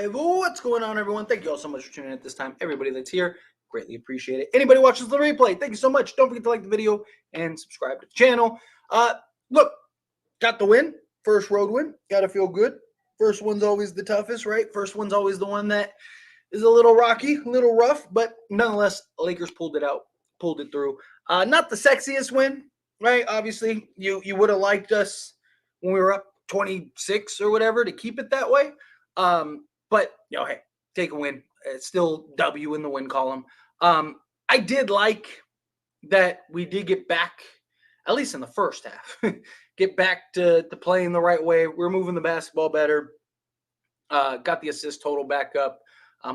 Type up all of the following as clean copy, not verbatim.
live. What's going on, everyone? Thank you all so much for tuning in at this time. Everybody that's here, greatly appreciate it. Anybody watches the replay, thank you so much. Don't forget to like the video and subscribe to the channel. Look, got the win. First road win. Got to feel good. First one's always the toughest, right? First one's always the one that is a little rocky, a little rough, but nonetheless, Lakers pulled it out, pulled it through. Not the sexiest win, right? Obviously, you would have liked us when we were up 26 or whatever to keep it that way. But hey, take a win. It's still W in the win column. I did like that we did get back, at least in the first half, get back to playing the right way. We're moving the basketball better. Got the assist total back up.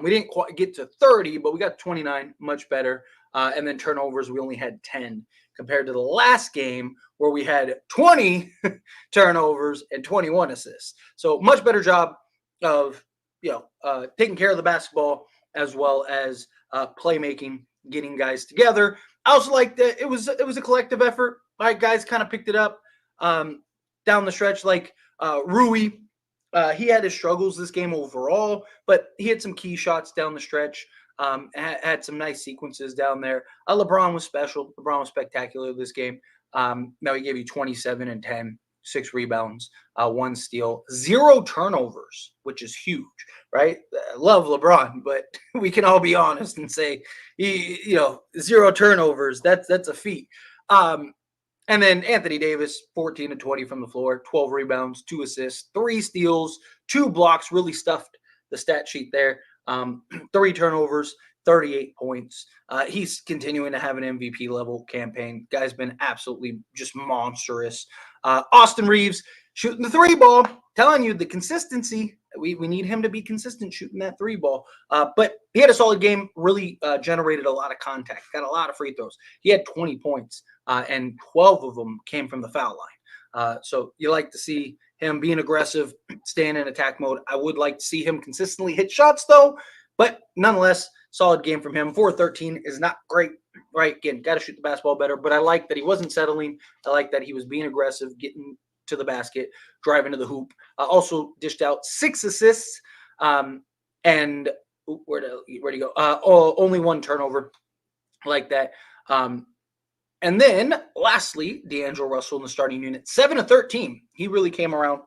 We didn't quite get to 30, but we got 29, much better. And then turnovers, we only had 10 compared to the last game where we had 20 turnovers and 21 assists. So much better job of taking care of the basketball as well as playmaking, getting guys together. I also like that it was a collective effort. Right, guys kind of picked it up down the stretch. Like Rui, he had his struggles this game overall, but he had some key shots down the stretch. Had some nice sequences down there. LeBron was special. LeBron was spectacular this game. Now he gave you 27 and 10, 6 rebounds, 1 steal, 0 turnovers, which is huge, right? I love LeBron, but we can all be honest and say, 0 turnovers. That's a feat. And then Anthony Davis, 14 and 20 from the floor, 12 rebounds, 2 assists, 3 steals, 2 blocks, really stuffed the stat sheet there. 3 turnovers, 38 points. He's continuing to have an MVP level campaign. Guy's been absolutely just monstrous. Austin Reeves shooting the 3 ball, telling you the consistency. We need him to be consistent shooting that 3 ball. But he had a solid game, really generated a lot of contact, got a lot of free throws. He had 20 points, and 12 of them came from the foul line. So you like to see him being aggressive, staying in attack mode. I would like to see him consistently hit shots, though. But nonetheless, solid game from him. 4-13 is not great, right? Again, got to shoot the basketball better. But I like that he wasn't settling. I like that he was being aggressive, getting to the basket, driving to the hoop. Also dished out 6 assists. And where'd he go? Only 1 turnover. I like that. And then, lastly, D'Angelo Russell in the starting unit, 7-13. He really came around.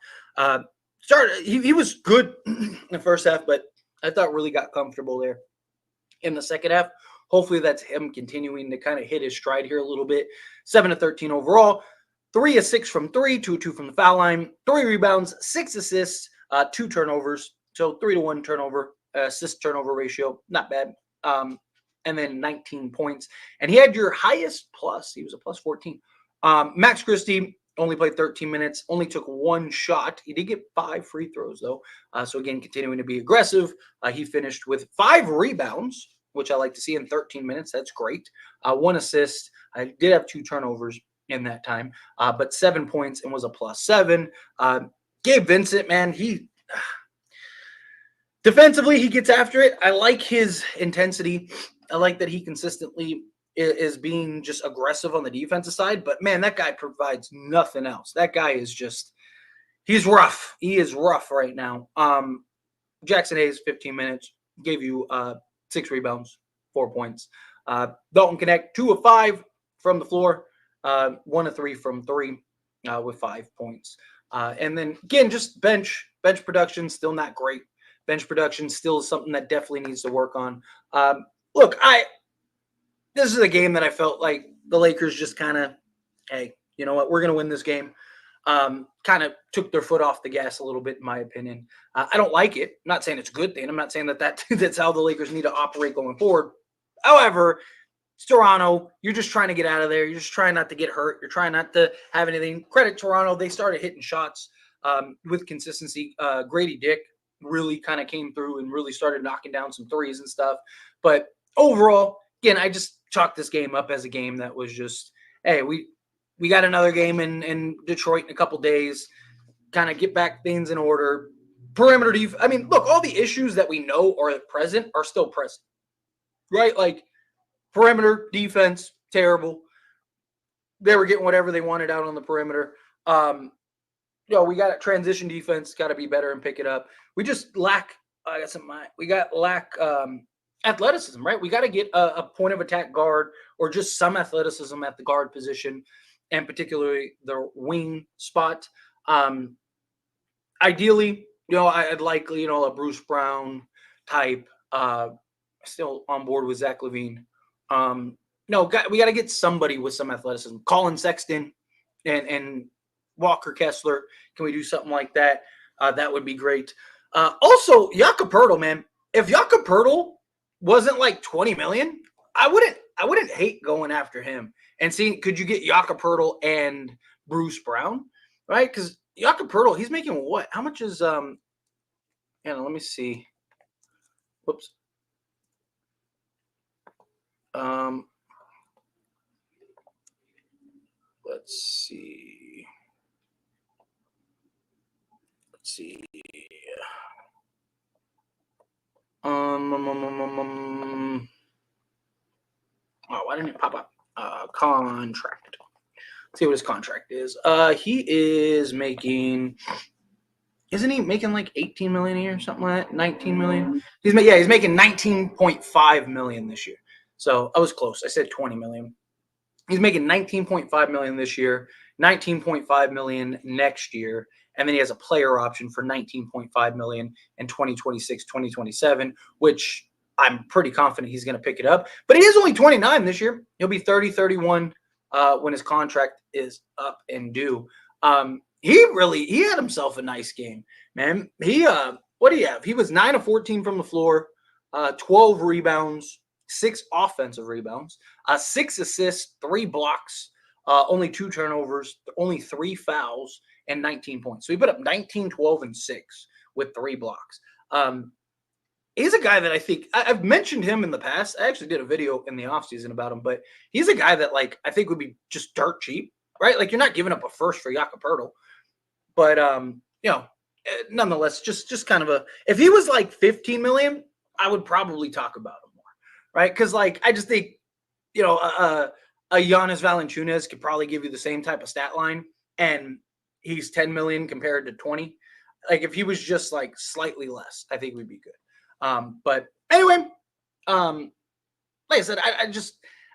He was good in the first half, but I thought really got comfortable there in the second half. Hopefully, that's him continuing to kind of hit his stride here a little bit. 7-13 overall. 3 of 6 from 3, 2 of 2 from the foul line, 3 rebounds, 6 assists, 2 turnovers. So 3-to-1 turnover, assist turnover ratio, not bad. And then 19 points. And he had your highest plus. He was a plus 14. Max Christie only played 13 minutes, only took 1 shot. He did get 5 free throws, though. So, again, continuing to be aggressive. He finished with 5 rebounds, which I like to see in 13 minutes. That's great. 1 assist. I did have 2 turnovers in that time, but 7 points and was a plus 7. Gabe Vincent, man, defensively, he gets after it. I like his intensity. I like that he consistently is being just aggressive on the defensive side, but man, that guy provides nothing else. That guy is he's rough. He is rough right now. Jackson Hayes, 15 minutes, gave you 6 rebounds, 4 points. Dalton Connect, 2 of 5 from the floor, 1 of 3 from 3 with 5 points. And then again, just bench production, still not great. Bench production still is something that definitely needs to work on. Look, this is a game that I felt like the Lakers just kind of, hey, you know what, we're going to win this game. Kind of took their foot off the gas a little bit, in my opinion. I don't like it. I'm not saying it's a good thing. I'm not saying that's how the Lakers need to operate going forward. However, it's Toronto. You're just trying to get out of there. You're just trying not to get hurt. You're trying not to have anything. Credit Toronto. They started hitting shots with consistency. Grady Dick really kind of came through and really started knocking down some threes and stuff. But overall, again, I just chalked this game up as a game that was just, hey, we got another game in Detroit in a couple days. Kind of get back things in order. Perimeter defense. I mean, look, all the issues that we know are present are still present, right? Like perimeter defense, terrible. They were getting whatever they wanted out on the perimeter. We got a transition defense, got to be better and pick it up. We just lack I got some. We got lack athleticism, right? We got to get a point of attack guard or just some athleticism at the guard position, and particularly the wing spot. Ideally, I'd like a Bruce Brown type. Still on board with Zach LaVine. No, we got to get somebody with some athleticism. Colin Sexton and Walker Kessler. Can we do something like that? That would be great. Also, Jakob Poeltl, man. If Jakob Poeltl wasn't like 20 million, I wouldn't hate going after him and seeing could you get Jakob Poeltl and Bruce Brown, right? Because Jakob Poeltl, he's making what? How much is let me see. Whoops. Let's see. Oh, why didn't it pop up? Contract. Let's see what his contract is. He is making. Isn't he making like 18 million a year or something like that? 19 million. He's making 19.5 million this year. So I was close. I said 20 million. He's making 19.5 million this year, 19.5 million next year, and then he has a player option for 19.5 million in 2026, 2027, which I'm pretty confident he's going to pick it up. But he is only 29 this year. He'll be 30, 31 when his contract is up and due. He had himself a nice game, man. What do you have? He was 9 of 14 from the floor, 12 rebounds, 6 offensive rebounds, 6 assists, 3 blocks, only 2 turnovers, only 3 fouls, and 19 points. So he put up 19, 12, and 6 with 3 blocks. He's a guy that I think I've mentioned him in the past. I actually did a video in the offseason about him, but he's a guy that I think would be just dirt cheap, right? Like you're not giving up a first for Jakob Poeltl, but nonetheless, just kind of if he was like 15 million, I would probably talk about him more, right? Because I just think a Giannis Valanciunas could probably give you the same type of stat line, and he's 10 million compared to 20. Like if he was just slightly less, I think we'd be good. But anyway, like I said, I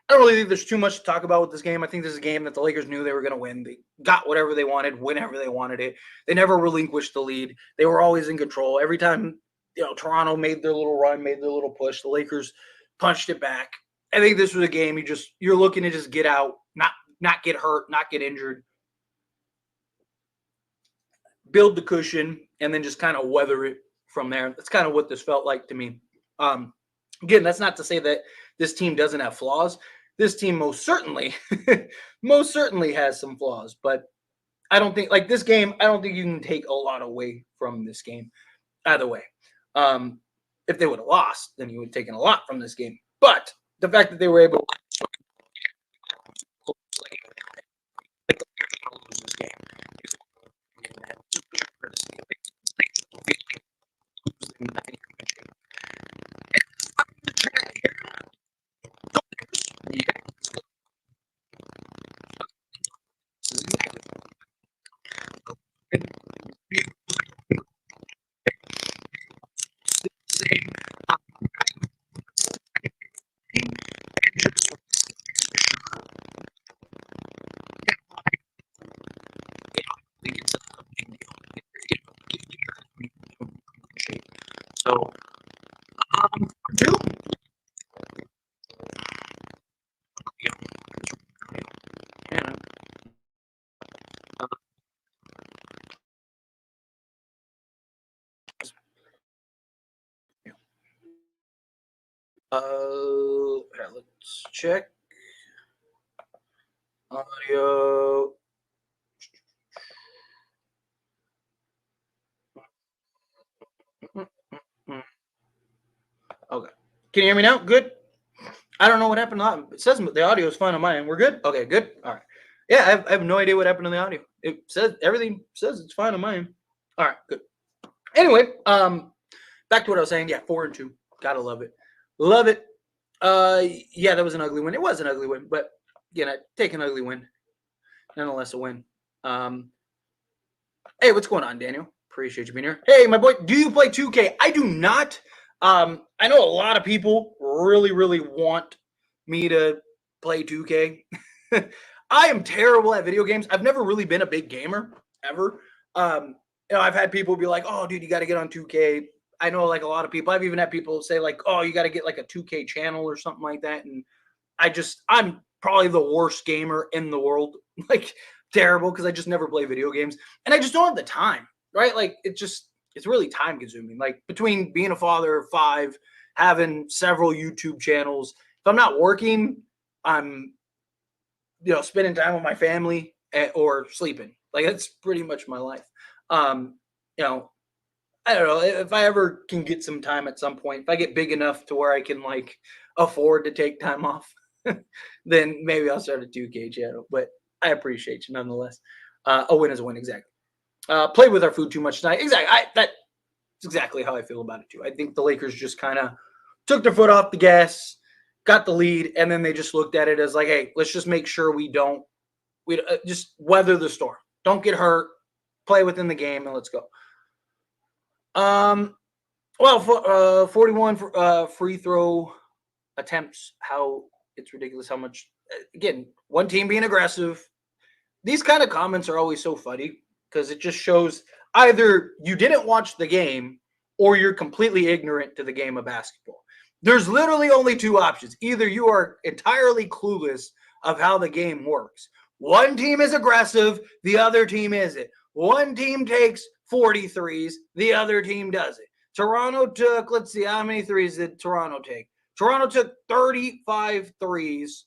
don't really think there's too much to talk about with this game. I think this is a game that the Lakers knew they were going to win. They got whatever they wanted, whenever they wanted it. They never relinquished the lead. They were always in control. Every time, Toronto made their little run, made their little push, the Lakers punched it back. I think this was a game you're looking to just get out, not get hurt, not get injured, build the cushion, and then just kind of weather it from there. That's kind of what this felt like to me. Again, that's not to say that this team doesn't have flaws. This team most certainly has some flaws, but I don't think this game, I don't think you can take a lot away from this game either way. If they would have lost, then you would have taken a lot from this game. But the fact that they were able to lose this game. So, here, let's check audio. Okay. Can you hear me now? Good. I don't know what happened. It says the audio is fine on my end. We're good? Okay, good. All right. Yeah, I have no idea what happened to the audio. It says everything says it's fine on my end. All right, good. Anyway, back to what I was saying. Yeah, 4-2. Gotta love it. Love it. Yeah, that was an ugly win. It was an ugly win, but take an ugly win. Nonetheless, a win. Hey, what's going on, Daniel? Appreciate you being here. Hey, my boy, do you play 2K? I do not. I know a lot of people really, really want me to play 2K. I am terrible at video games. I've never really been a big gamer ever. I've had people be like, "Oh, dude, you got to get on 2K." I know like a lot of people. I've even had people say like, "Oh, you got to get like a 2K channel or something like that." And I'm probably the worst gamer in the world. Like terrible because I just never play video games and I just don't have the time, right? Like it's really time consuming. Like between being a father of 5, having several YouTube channels, if I'm not working, I'm spending time with my family or sleeping. Like that's pretty much my life. Um, you know, I don't know if I ever can get some time at some point. If I get big enough to where I can like afford to take time off, then maybe I'll start a 2K channel. But I appreciate you nonetheless. A win is a win, exactly. Played with our food too much tonight. Exactly. That's exactly how I feel about it too. I think the Lakers just kind of took their foot off the gas, got the lead, and then they just looked at it as like, hey, let's just make sure we just weather the storm. Don't get hurt. Play within the game, and let's go. Well, 41 free throw attempts. How it's ridiculous how much. Again, one team being aggressive. These kind of comments are always so funny because it just shows either you didn't watch the game or you're completely ignorant to the game of basketball. There's literally only two options. Either you are entirely clueless of how the game works. One team is aggressive, the other team isn't. One team takes 43s, the other team doesn't. Toronto took, let's see, how many threes did Toronto take? Toronto took 35 threes,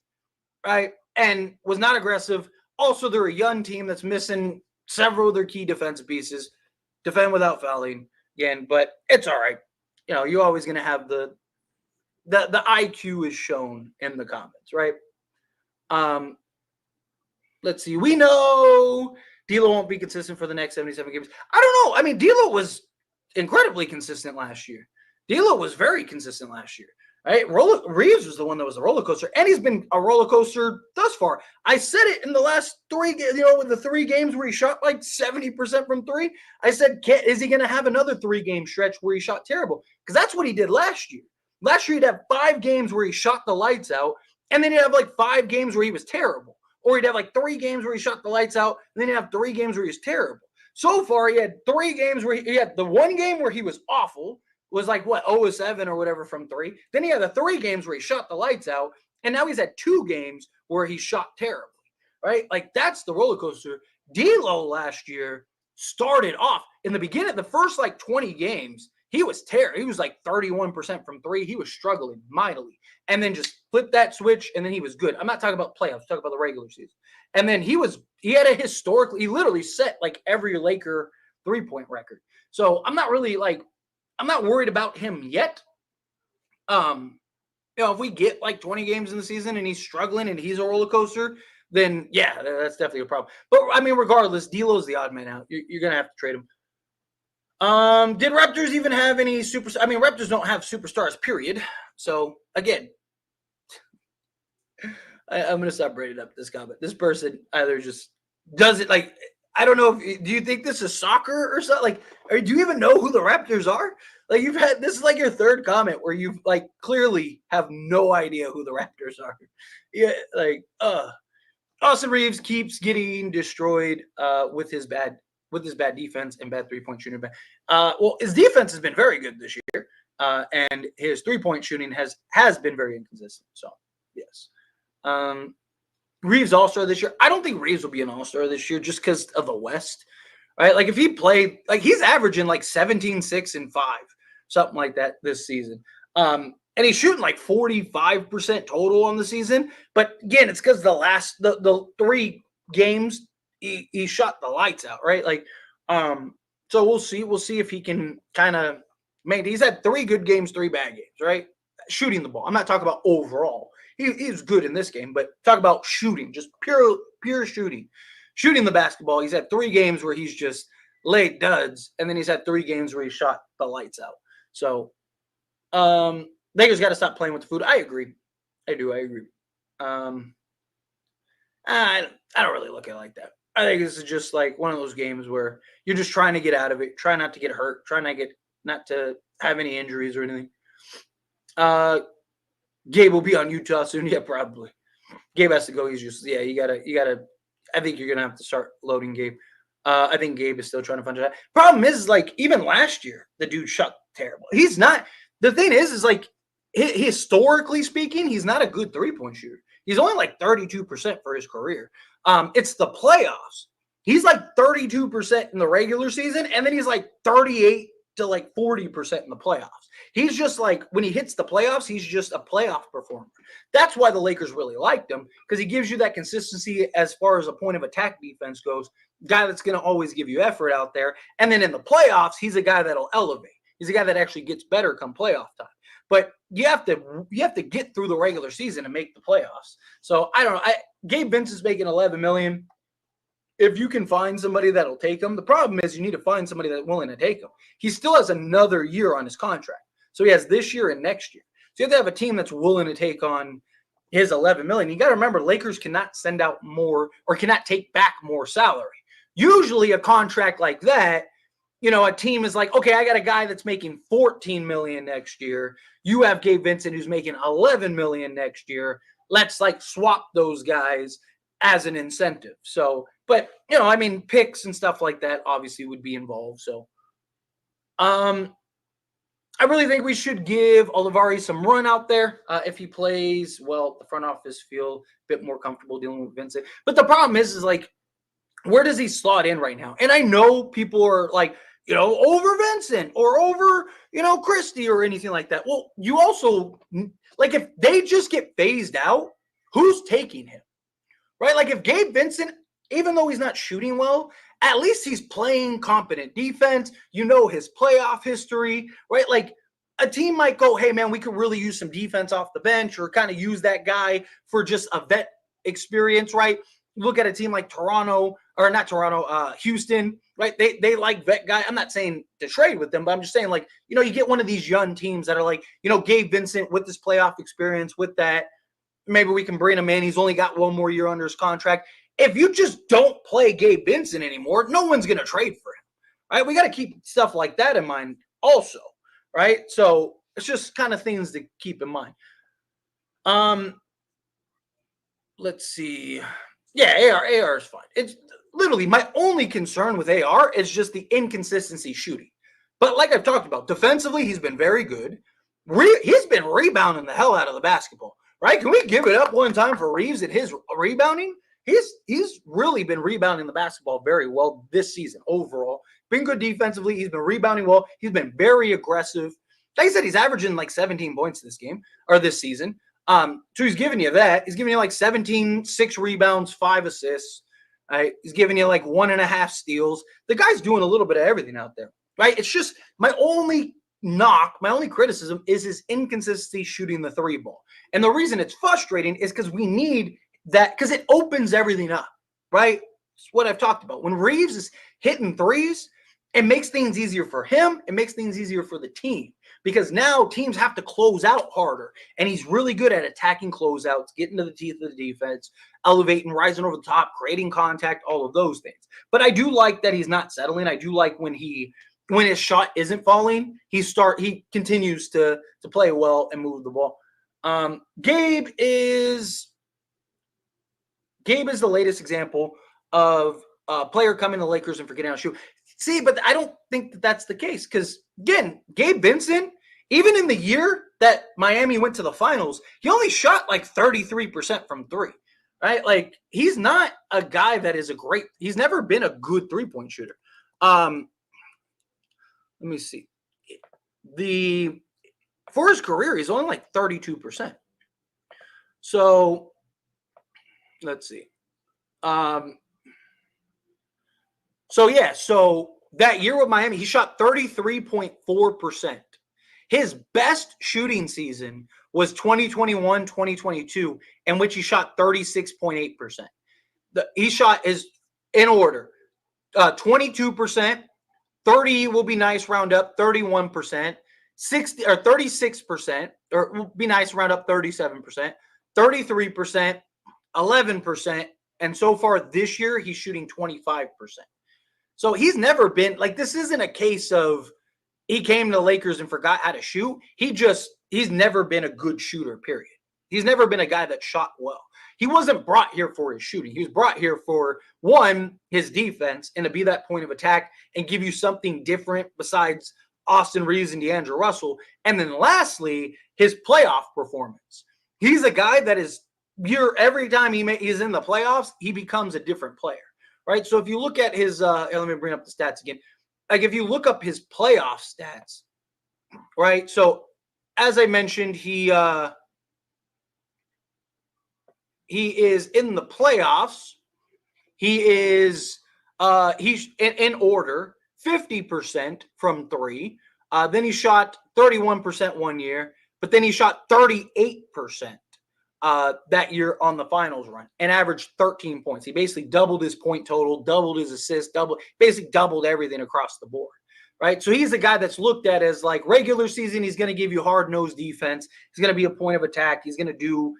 right? And was not aggressive. Also, they're a young team that's missing several of their key defensive pieces. Defend without fouling again, but it's all right. You're always going to have the IQ is shown in the comments, right? Let's see. We know D'Lo won't be consistent for the next 77 games. I don't know. I mean, D'Lo was incredibly consistent last year. D'Lo was very consistent last year. Right? Reeves was the one that was a roller coaster, and he's been a roller coaster thus far. I said it in the last 3, with the 3 games where he shot like 70% from 3. I said, is he going to have another 3-game stretch where he shot terrible? Because that's what he did last year. Last year, he'd have 5 games where he shot the lights out, and then he'd have like 5 games where he was terrible. Or he'd have like 3 games where he shot the lights out, and then he'd have 3 games where he was terrible. So far, he had 3 games where he had the 1 game where he was awful, was like, 0-7 or whatever from 3. Then he had the 3 games where he shot the lights out, and now he's had 2 games where he shot terribly, right? Like, that's the roller coaster. D'Lo last year started off in the beginning, the first like 20 games, he was terrible. He was like 31% from 3. He was struggling mightily, and then just flipped that switch, and then he was good. I'm not talking about playoffs, I'm talking about the regular season. And then he had a he literally set like every Laker 3-point record. So I'm not worried about him yet. If we get like 20 games in the season and he's struggling and he's a roller coaster, then yeah, that's definitely a problem. But I mean, regardless, D'Lo's the odd man out. You're gonna have to trade him. Did Raptors even have any superstars? I mean, Raptors don't have superstars, period. So again, I'm gonna stop braiding up this comment. This person either just does it like, I don't know. Do you think this is soccer or something? Like, or do you even know who the Raptors are? Like, this is like your 3rd comment where you like clearly have no idea who the Raptors are. Yeah, like, Austin Reeves keeps getting destroyed with his bad defense and bad 3-point shooting. Well, his defense has been very good this year, and his 3-point shooting has been very inconsistent. So, yes. Reeves All-Star this year. I don't think Reeves will be an All-Star this year just because of the West, right? Like if he played, like he's averaging like 17, 6, and 5, something like that this season. And he's shooting like 45% total on the season. But again, it's because the 3 games he shot the lights out, right? Like, so we'll see. We'll see if he can kind of he's had 3 good games, 3 bad games, right? Shooting the ball. I'm not talking about overall. He's good in this game, but talk about shooting, just pure shooting. Shooting the basketball, he's had 3 games where he's just laid duds, and then he's had 3 games where he shot the lights out. So, Lakers got to stop playing with the food. I agree. I agree. I don't really look at it like that. I think this is just like one of those games where you're just trying to get out of it, try not to get hurt, try not to have any injuries or anything. Gabe will be on Utah soon. Yeah, probably. Gabe has to go. He's just you gotta. I think you're gonna have to start loading Gabe. I think Gabe is still trying to find it. Problem is, like, even last year, the dude shot terrible. He's not. The thing is like, historically speaking, he's not a good 3-point shooter. He's only like 32% for his career. It's the playoffs. He's like 32% in the regular season, and then he's like 38 to like 40% in the playoffs. He's just like, when he hits the playoffs, he's just a playoff performer. That's why the Lakers really liked him, because he gives you that consistency as far as a point of attack defense goes. Guy that's going to always give you effort out there. And then in the playoffs, he's a guy that'll elevate. He's a guy that actually gets better come playoff time. But you have to get through the regular season and make the playoffs. So I don't know. Gabe Vincent's making $11 million. If you can find somebody that'll take him, the problem is you need to find somebody that's willing to take him. He still has another year on his contract. So he has this year and next year. So you have to have a team that's willing to take on his $11 million. You got to remember, Lakers cannot send out more or cannot take back more salary. Usually a contract like that, a team is like, okay, I got a guy that's making $14 million next year. You have Gabe Vincent who's making $11 million next year. Let's like swap those guys as an incentive. So, but picks and stuff like that obviously would be involved. So, I really think we should give Olivari some run out there. If he plays well, the front office feel a bit more comfortable dealing with Vincent. But the problem is like, where does he slot in right now? And I know people are like, over Vincent or over, Christie or anything like that. Well, you also, like, if they just get phased out, who's taking him? Right? Like, if Gabe Vincent, even though he's not shooting well, at least he's playing competent defense. His playoff history, right? Like, a team might go, hey, man, we could really use some defense off the bench, or kind of use that guy for just a vet experience, right? Look at a team like Houston, right? They like vet guy. I'm not saying to trade with them, but I'm just saying, like, you get one of these young teams that are like, Gabe Vincent with this playoff experience, with that, maybe we can bring him in. He's only got one more year under his contract. If you just don't play Gabe Vincent anymore, no one's going to trade for him, right? We got to keep stuff like that in mind also, right? So it's just kind of things to keep in mind. Let's see. Yeah, AR is fine. It's literally my only concern with AR is just the inconsistency shooting. But like I've talked about, defensively, he's been very good. He's been rebounding the hell out of the basketball, right? Can we give it up one time for Reeves and his rebounding? He's really been rebounding the basketball very well this season overall. Been good defensively. He's been rebounding well. He's been very aggressive. Like I said, he's averaging like 17 points this season. So he's giving you that. He's giving you like 17, 6 rebounds, 5 assists. Right? He's giving you like 1.5 steals. The guy's doing a little bit of everything out there, right? It's just my only criticism is his inconsistency shooting the 3 ball. And the reason it's frustrating is because we need that, because it opens everything up, right? It's what I've talked about. When Reeves is hitting threes, it makes things easier for him. It makes things easier for the team, because now teams have to close out harder. And he's really good at attacking closeouts, getting to the teeth of the defense, elevating, rising over the top, creating contact, all of those things. But I do like that he's not settling. I do like when his shot isn't falling, he continues to play well and move the ball. Gabe is the latest example of a player coming to the Lakers and forgetting how to shoot. See, but I don't think that's the case, because, again, Gabe Vincent, even in the year that Miami went to the finals, he only shot like 33% from 3, right? Like, he's not a guy that is he's never been a good 3-point shooter. Let me see. For his career, he's only like 32%. So, let's see. So that year with Miami, he shot 33.4%. His best shooting season was 2021-2022, in which he shot 36.8%. He shot is in order. 22%, 30 will be nice, round up, 31%, 60 or 36%, or will be nice, round up, 37%, 33%, 11%, And so far this year, he's shooting 25%. So he's never been like, this isn't a case of he came to the Lakers and forgot how to shoot. He's never been a good shooter, period. He's never been a guy that shot well. He wasn't brought here for his shooting. He was brought here for, one, his defense and to be that point of attack and give you something different besides Austin Reeves and D'Angelo Russell. And then lastly, his playoff performance. He's a guy that is, every time he's in the playoffs, he becomes a different player, right? So if you look at his, let me bring up the stats again. Like if you look up his playoff stats, right? So as I mentioned, he is in the playoffs. He's in order 50% from three. Then he shot 31% one year, but then he shot 38% that year on the finals run and averaged 13 points. He basically doubled his point total, doubled his assists, basically doubled everything across the board, right? So he's a guy that's looked at as like regular season, he's going to give you hard-nosed defense. He's going to be a point of attack. He's going to do,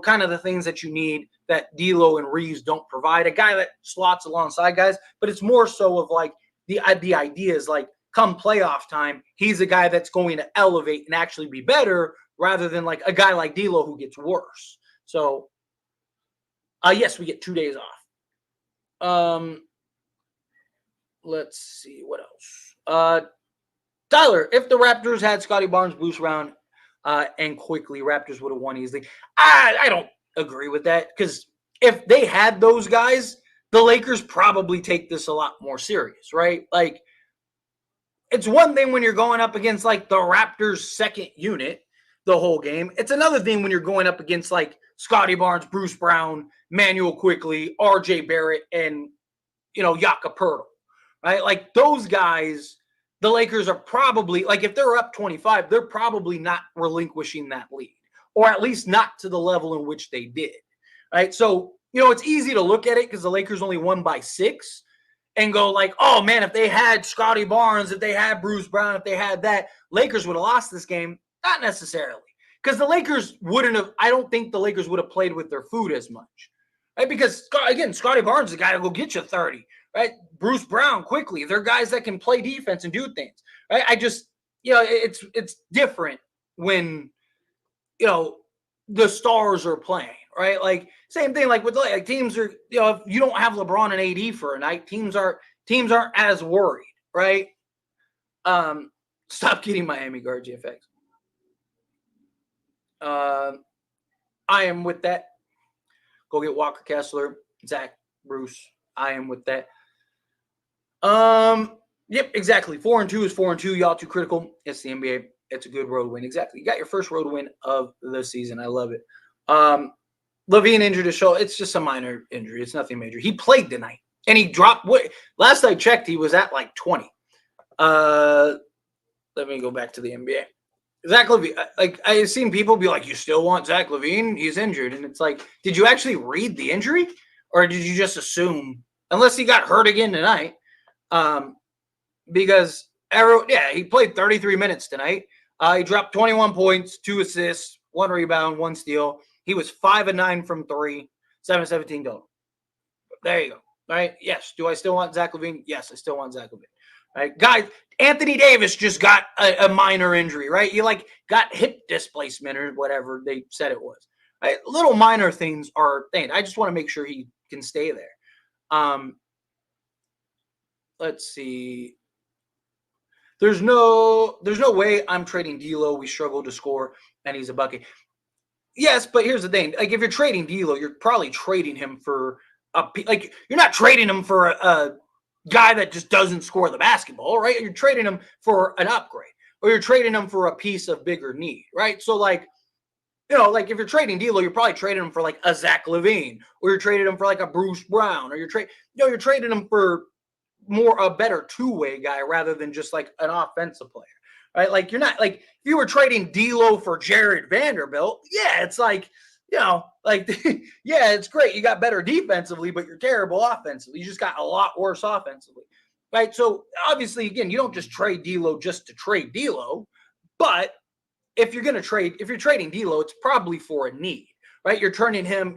kind of the things that you need that D'Lo and Reeves don't provide. A guy that slots alongside guys, but it's more so of like the idea is like come playoff time, he's a guy that's going to elevate and actually be better rather than like a guy like D'Lo who gets worse. So, yes, we get 2 days off. Let's see what else. Tyler, if the Raptors had Scottie Barnes, Bruce Brown, and quickly, Raptors would have won easily. I don't agree with that because if they had those guys, the Lakers probably take this a lot more serious, right? Like, it's one thing when you're going up against like the Raptors' second unit the whole game. It's another thing when you're going up against like Scottie Barnes, Bruce Brown, Manuel Quickly, RJ Barrett, and Jakob Poeltl, right? Like those guys, the Lakers are probably like if they're up 25, they're probably not relinquishing that lead, or at least not to the level in which they did, right? So it's easy to look at it because the Lakers only won by 6. And go like, oh man, if they had Scottie Barnes, if they had Bruce Brown, if they had that, Lakers would have lost this game. Not necessarily. Because the Lakers wouldn't have, I don't think the Lakers would have played with their food as much. Right? Because, again, Scottie Barnes is the guy to go get you 30. Right? Bruce Brown, quickly. They're guys that can play defense and do things. Right? I just, it's different when, the stars are playing. Right? Like, same thing like with like teams are, if you don't have LeBron and AD for a night, teams aren't as worried, right? Stop getting Miami guard GFX. I am with that. Go get Walker Kessler, Zach, Bruce. I am with that. Yep, exactly. 4-2 is 4-2. Y'all too critical. It's the NBA. It's a good road win. Exactly. You got your first road win of the season. I love it. LaVine injured his shoulder. It's just a minor injury. It's nothing major. He played tonight, and he dropped. Last I checked, he was at like 20. Let me go back to the NBA. Zach LaVine. Like I've seen people be like, "You still want Zach LaVine? He's injured," and it's like, did you actually read the injury, or did you just assume? Unless he got hurt again tonight, because he played 33 minutes tonight. He dropped 21 points, 2 assists, 1 rebound, 1 steal. He was 5 of 9 from 3, 7-17 total. There you go. All right. Yes. Do I still want Zach LaVine? Yes, I still want Zach LaVine. All right. Guys, Anthony Davis just got a minor injury, right? You got hip displacement or whatever they said it was. Right? Little minor things are things. I just want to make sure he can stay there. Let's see. There's no way I'm trading D'Lo. We struggle to score, and he's a bucket. Yes, but here's the thing. Like, if you're trading D'Lo, you're probably trading him for you're not trading him for a guy that just doesn't score the basketball, right? You're trading him for an upgrade, or you're trading him for a piece of bigger need, right? So, like if you're trading D'Lo, you're probably trading him for like a Zach LaVine, or you're trading him for like a Bruce Brown, or you're trading him for a better two-way guy rather than just like an offensive player. Right? Like you're not like if you were trading D'Lo for Jared Vanderbilt, yeah, it's like, yeah, it's great. You got better defensively, but you're terrible offensively. You just got a lot worse offensively. Right? So obviously, again, you don't just trade D'Lo just to trade D'Lo, but if you're trading D'Lo, it's probably for a need. right? You're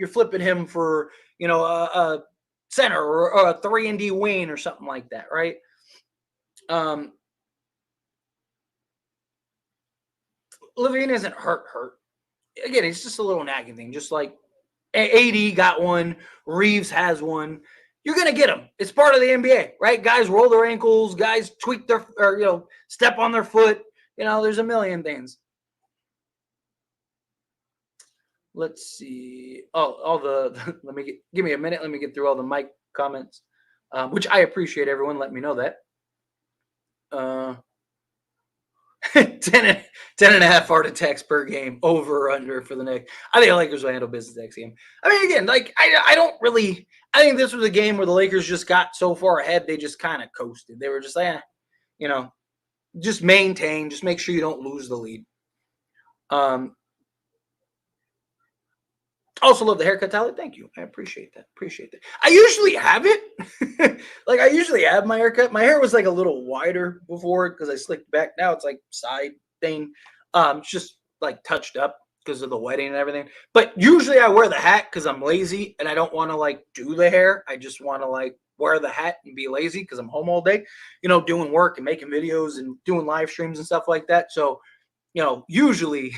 flipping him for, a center or a 3-and-D wing or something like that, right? LaVine isn't hurt. Again, it's just a little nagging thing. Just like AD got one, Reeves has one. You're gonna get them. It's part of the NBA, right? Guys roll their ankles, guys tweak step on their foot. There's a million things. Let's see. Oh, all the give me a minute. Let me get through all the mic comments, which I appreciate. Everyone, let me know that. 10 and a half heart attacks per game, over or under for the Knicks. I think the Lakers will handle business next game. I mean, again, I think this was a game where the Lakers just got so far ahead, they just kind of coasted. They were just like, just maintain, just make sure you don't lose the lead. Also love the haircut, Tyler. Thank you. I appreciate that. I usually have it. I usually have my haircut. My hair was like a little wider before because I slicked back. Now it's like side thing. It's just like touched up because of the wedding and everything. But usually I wear the hat because I'm lazy and I don't want to like do the hair. I just want to like wear the hat and be lazy because I'm home all day, doing work and making videos and doing live streams and stuff like that. So, usually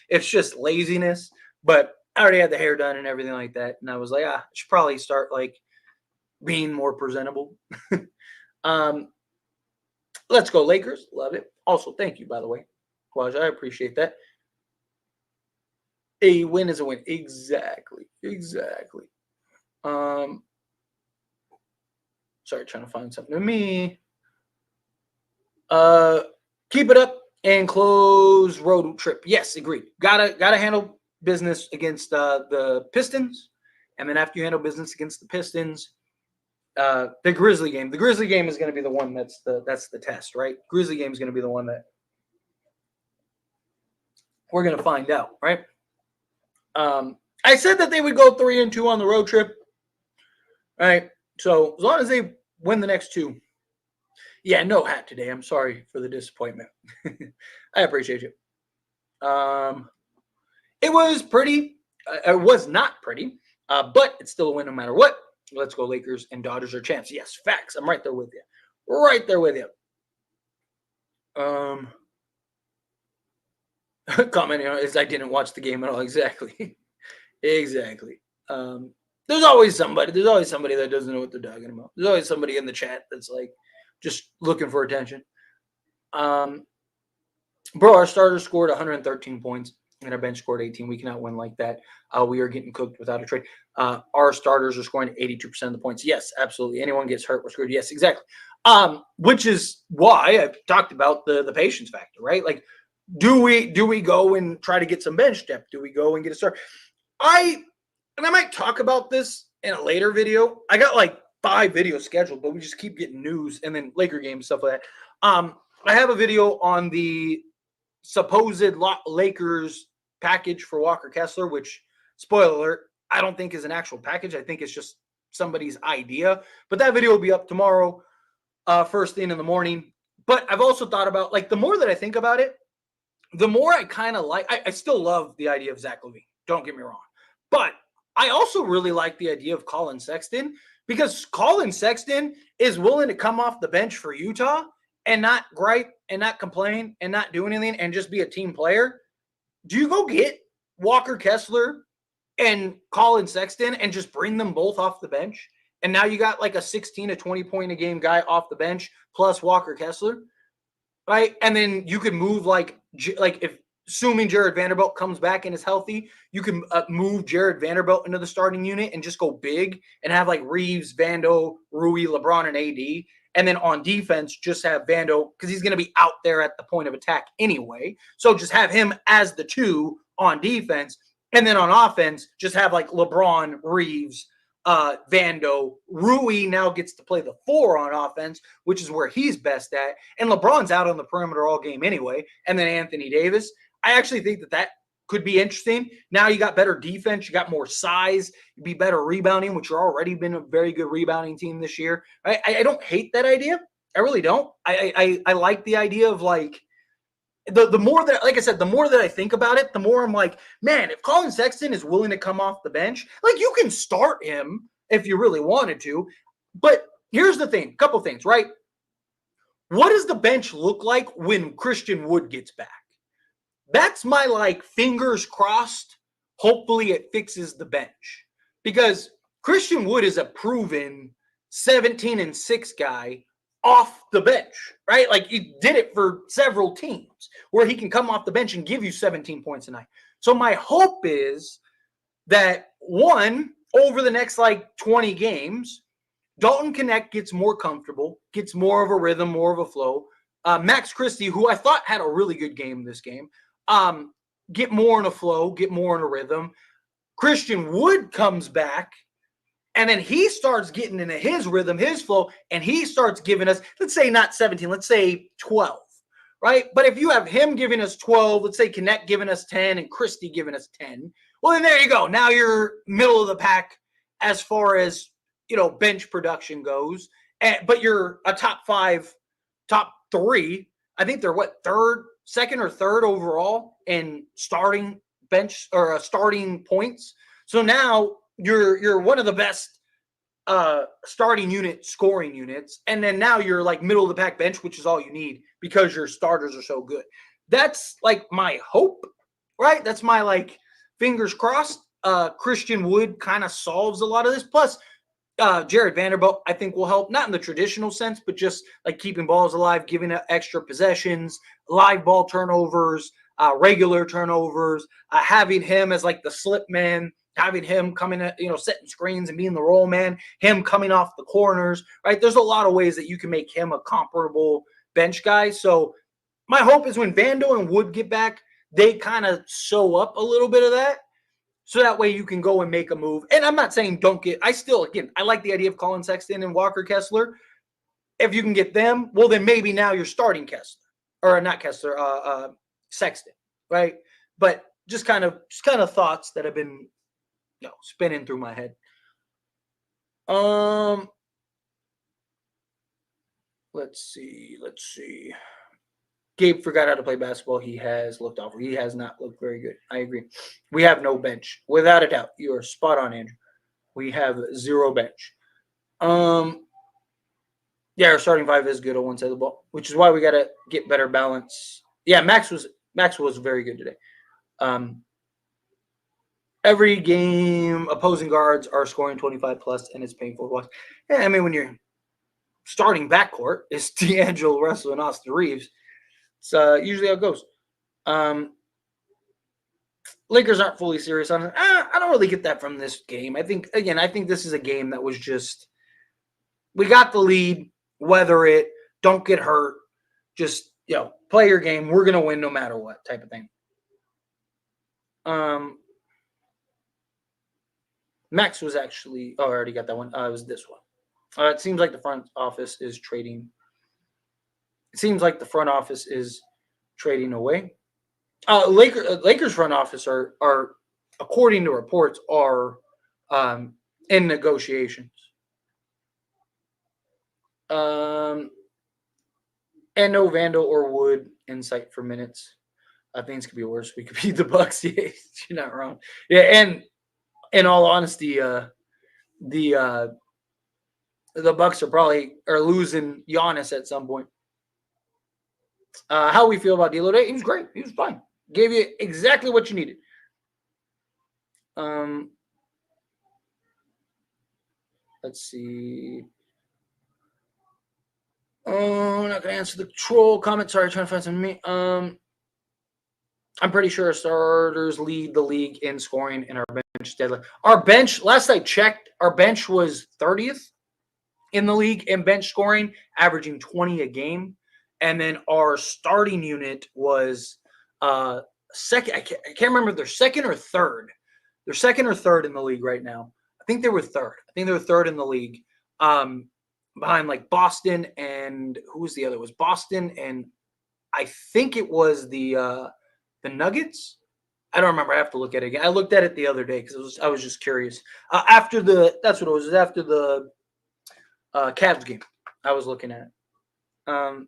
it's just laziness, but I already had the hair done and everything like that. And I was like, I should probably start like being more presentable. Let's go Lakers. Love it. Also, thank you, by the way. Quaj, I appreciate that. A win is a win. Exactly. Sorry, trying to find something to me. Keep it up and close road trip. Yes, agreed. Gotta handle business against the Pistons, and then after you handle business against the Pistons, the Grizzly game. The Grizzly game is going to be the one that's the test, right? Grizzly game is going to be the one that we're going to find out, right? I said that they would go 3-2 on the road trip, right? So as long as they win the next two. Yeah, no hat today. I'm sorry for the disappointment. I appreciate you. It was pretty. It was not pretty, but it's still a win no matter what. Let's go Lakers, and Dodgers are champs. Yes, facts. I'm right there with you. Commenting on is I didn't watch the game at all. Exactly. There's always somebody that doesn't know what they're talking about. There's always somebody in the chat that's like just looking for attention. Bro, our starters scored 113 points and our bench scored 18. We cannot win like that. We are getting cooked without a trade. Our starters are scoring 82% of the points. Yes, absolutely. Anyone gets hurt, we're screwed. Yes, exactly. Which is why I've talked about the patience factor, right? Like, do we go and try to get some bench depth? Do we go and get a start? I might talk about this in a later video. I got like 5 videos scheduled, but we just keep getting news and then Laker games, stuff like that. I have a video on the supposed Lakers package for Walker Kessler, which, spoiler alert, I don't think is an actual package. I think it's just somebody's idea. But that video will be up tomorrow, first thing in the morning. But I've also thought about, like, the more that I think about it, the more I kind of like, I still love the idea of Zach LaVine. Don't get me wrong. But I also really like the idea of Colin Sexton, because Colin Sexton is willing to come off the bench for Utah and not gripe and not complain and not do anything and just be a team player. Do you go get Walker Kessler and Colin Sexton and just bring them both off the bench? And now you got like a 16 to 20 point a game guy off the bench plus Walker Kessler, right? And then you could move like if assuming Jared Vanderbilt comes back and is healthy, you can move Jared Vanderbilt into the starting unit and just go big and have like Reeves, Vando, Rui, LeBron, and AD. And then on defense, just have Vando, because he's going to be out there at the point of attack anyway. So just have him as the 2 on defense. And then on offense, just have like LeBron, Reeves, Vando. Rui now gets to play the 4 on offense, which is where he's best at. And LeBron's out on the perimeter all game anyway. And then Anthony Davis. I actually think that could be interesting. Now you got better defense. You got more size. You'd be better rebounding, which you're already been a very good rebounding team this year. I don't hate that idea. I really don't. I like the idea of like the more that, like I said, the more that I think about it, the more I'm like, man, if Colin Sexton is willing to come off the bench, like you can start him if you really wanted to. But here's the thing, couple things, right? What does the bench look like when Christian Wood gets back? That's my like fingers crossed. Hopefully it fixes the bench because Christian Wood is a proven 17-6 guy off the bench, right? Like he did it for several teams where he can come off the bench and give you 17 points a night. So my hope is that one, over the next like 20 games, Dalton Knecht gets more comfortable, gets more of a rhythm, more of a flow. Max Christie, who I thought had a really good game this game, get more in a flow, get more in a rhythm. Christian Wood comes back, and then he starts getting into his rhythm, his flow, and he starts giving us, let's say not 17, let's say 12, right? But if you have him giving us 12, let's say Knecht giving us 10 and Christie giving us 10, well, then there you go. Now you're middle of the pack as far as, bench production goes. But you're a top 5, top 3. I think they're second or third overall in starting bench or starting points. So now you're one of the best starting unit scoring units, and then now you're like middle of the pack bench, which is all you need because your starters are so good. That's like my hope, right? That's my like fingers crossed. Christian Wood kind of solves a lot of this. Plus, Jared Vanderbilt, I think, will help, not in the traditional sense, but just like keeping balls alive, giving extra possessions, live ball turnovers, regular turnovers, having him as like the slip man, having him coming at, setting screens and being the roll man, him coming off the corners, right? There's a lot of ways that you can make him a comparable bench guy. So my hope is when Vando and Wood get back, they kind of sew up a little bit of that. So that way you can go and make a move. And I'm not saying I like the idea of Colin Sexton and Walker Kessler. If you can get them, well, then maybe now you're starting Kessler. Or not Kessler, Sexton, right? But just kind of thoughts that have been, spinning through my head. Let's see. Gabe forgot how to play basketball. He has looked awful. He has not looked very good. I agree. We have no bench. Without a doubt. You are spot on, Andrew. We have 0 bench. Yeah, our starting 5 is good on one side of the ball, which is why we got to get better balance. Yeah, Max was very good today. Every game, opposing guards are scoring 25 plus, and it's painful to watch. Yeah, I mean, when you're starting backcourt is D'Angelo Russell and Austin Reeves, it's usually how it goes. Lakers aren't fully serious on it. I don't really get that from this game. I think this is a game that was just, we got the lead, weather it, don't get hurt, just, play your game. We're going to win no matter what type of thing. Max was actually, I already got that one. It was this one. It seems like the front office is trading. It seems like the front office is trading away. Lakers front office are according to reports, are in negotiations. And no Vandal or Wood in sight for minutes. Things could be worse. We could beat the Bucks. Yeah, you're not wrong. Yeah, and in all honesty, the Bucks are losing Giannis at some point. How we feel about D'Lo today? He was great. He was fine. Gave you exactly what you needed. Let's see. Oh, I'm not gonna answer the troll comment. Sorry, trying to find some me. I'm pretty sure our starters lead the league in scoring and our bench deadly. Our bench, last I checked, our bench was 30th in the league in bench scoring, averaging 20 a game. And then our starting unit was second. I can't remember if they're second or third. They're second or third in the league right now. I think they were third. I think they were third in the league. Behind like Boston and who was the other? It was Boston and I think it was the Nuggets. I don't remember. I have to look at it again. I looked at it the other day because I was just curious. That's what it was. After the Cavs game, I was looking at it.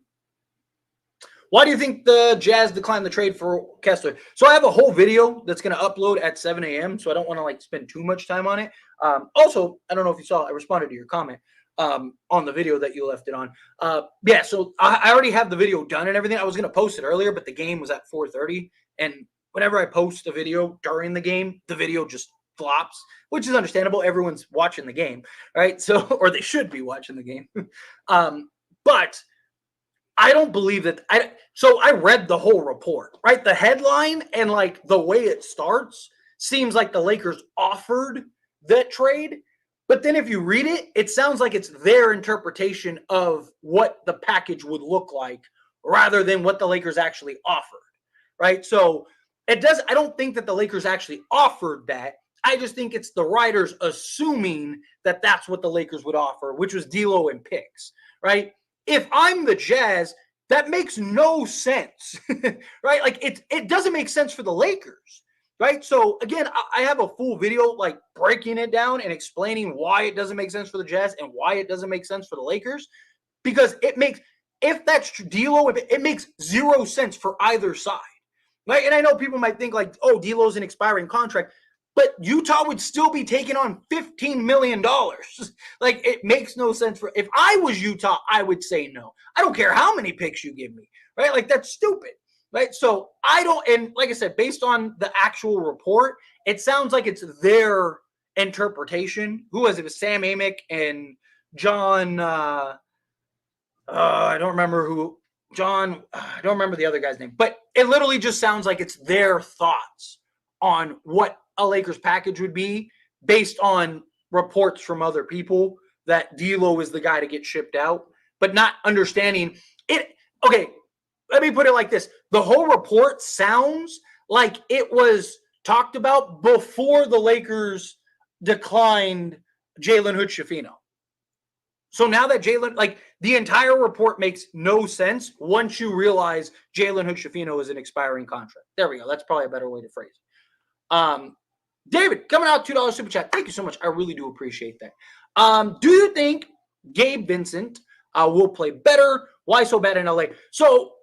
Why do you think the Jazz declined the trade for Kessler? So I have a whole video that's going to upload at 7 a.m. So I don't want to like spend too much time on it. Also, I don't know if you saw, I responded to your comment on the video that you left it on. Yeah, so I already have the video done and everything. I was going to post it earlier, but the game was at 4:30, and whenever I post a video during the game, the video just flops, which is understandable. Everyone's watching the game, right? So, or they should be watching the game. But I don't believe that. So I read the whole report, right? The headline and like the way it starts seems like the Lakers offered that trade. But then if you read it, it sounds like it's their interpretation of what the package would look like rather than what the Lakers actually offered, right? So it does. I don't think that the Lakers actually offered that. I just think it's the writers assuming that that's what the Lakers would offer, which was D'Lo and picks, right? If I'm the Jazz, that makes no sense, right? Like it doesn't make sense for the Lakers, right? So again, I have a full video like breaking it down and explaining why it doesn't make sense for the Jazz and why it doesn't make sense for the Lakers, because it makes, if that's D'Lo, if it makes zero sense for either side, right? And I know people might think like, oh, D'Lo's an expiring contract, but Utah would still be taking on $15 million. Like, it makes no sense. For, if I was Utah, I would say no. I don't care how many picks you give me, right? Like, that's stupid, right? So I don't, and like I said, based on the actual report, it sounds like it's their interpretation. Who was it? It was Sam Amick and John, I don't remember who, John, I don't remember the other guy's name, but it literally just sounds like it's their thoughts on what a Lakers package would be based on reports from other people that D'Lo is the guy to get shipped out, but not understanding it. Okay, let me put it like this. The whole report sounds like it was talked about before the Lakers declined Jalen Hood-Schifino. So now that Jalen, like the entire report makes no sense once you realize Jalen Hood-Schifino is an expiring contract. There we go. That's probably a better way to phrase it. David, coming out, $2 super chat. Thank you so much. I really do appreciate that. Do you think Gabe Vincent will play better? Why so bad in LA? So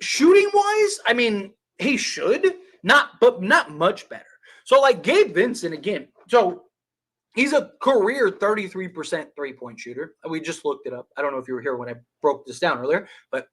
shooting-wise, I mean, he should, but not much better. So like Gabe Vincent, again, so he's a career 33% three-point shooter. We just looked it up. I don't know if you were here when I broke this down earlier, but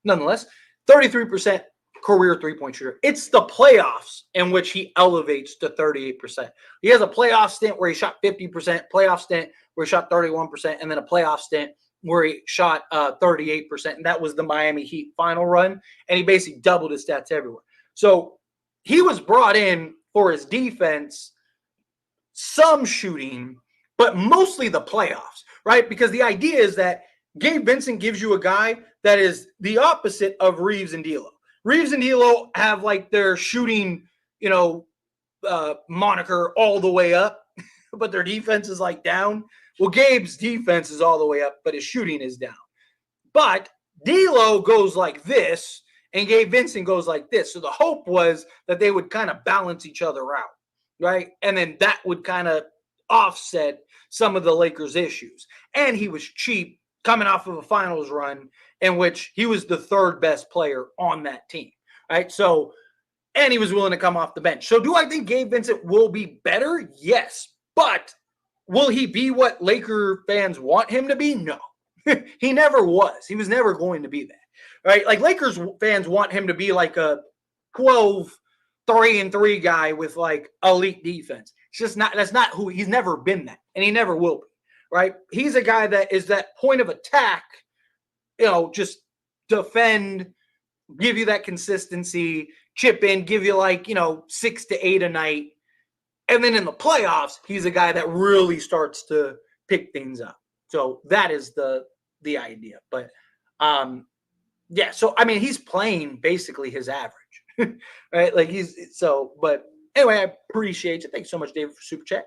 nonetheless, 33% career three-point shooter. It's the playoffs in which he elevates to 38%. He has a playoff stint where he shot 50%, playoff stint where he shot 31%, and then a playoff stint where he shot 38%. And that was the Miami Heat final run. And he basically doubled his stats everywhere. So he was brought in for his defense, some shooting, but mostly the playoffs, right? Because the idea is that Gabe Vincent gives you a guy that is the opposite of Reeves and D'Lo. Reeves and D'Lo have like their shooting, moniker all the way up, but their defense is like down. Well, Gabe's defense is all the way up, but his shooting is down. But D'Lo goes like this, and Gabe Vincent goes like this. So the hope was that they would kind of balance each other out, right? And then that would kind of offset some of the Lakers' issues. And he was cheap coming off of a finals run in which he was the third best player on that team, right? So, and he was willing to come off the bench. So do I think Gabe Vincent will be better? Yes. But will he be what Laker fans want him to be? No. He never was. He was never going to be that, right? Like Lakers fans want him to be like a 12 3-3 guy with like elite defense. It's just not, that's not who he's never been that, and he never will be, right? He's a guy that is that point of attack, just defend, give you that consistency, chip in, give you like, 6 to 8 a night. And then in the playoffs, he's a guy that really starts to pick things up. So that is the idea. But yeah, so I mean, he's playing basically his average, right? Like but anyway, I appreciate you. Thanks so much, David, for super chat.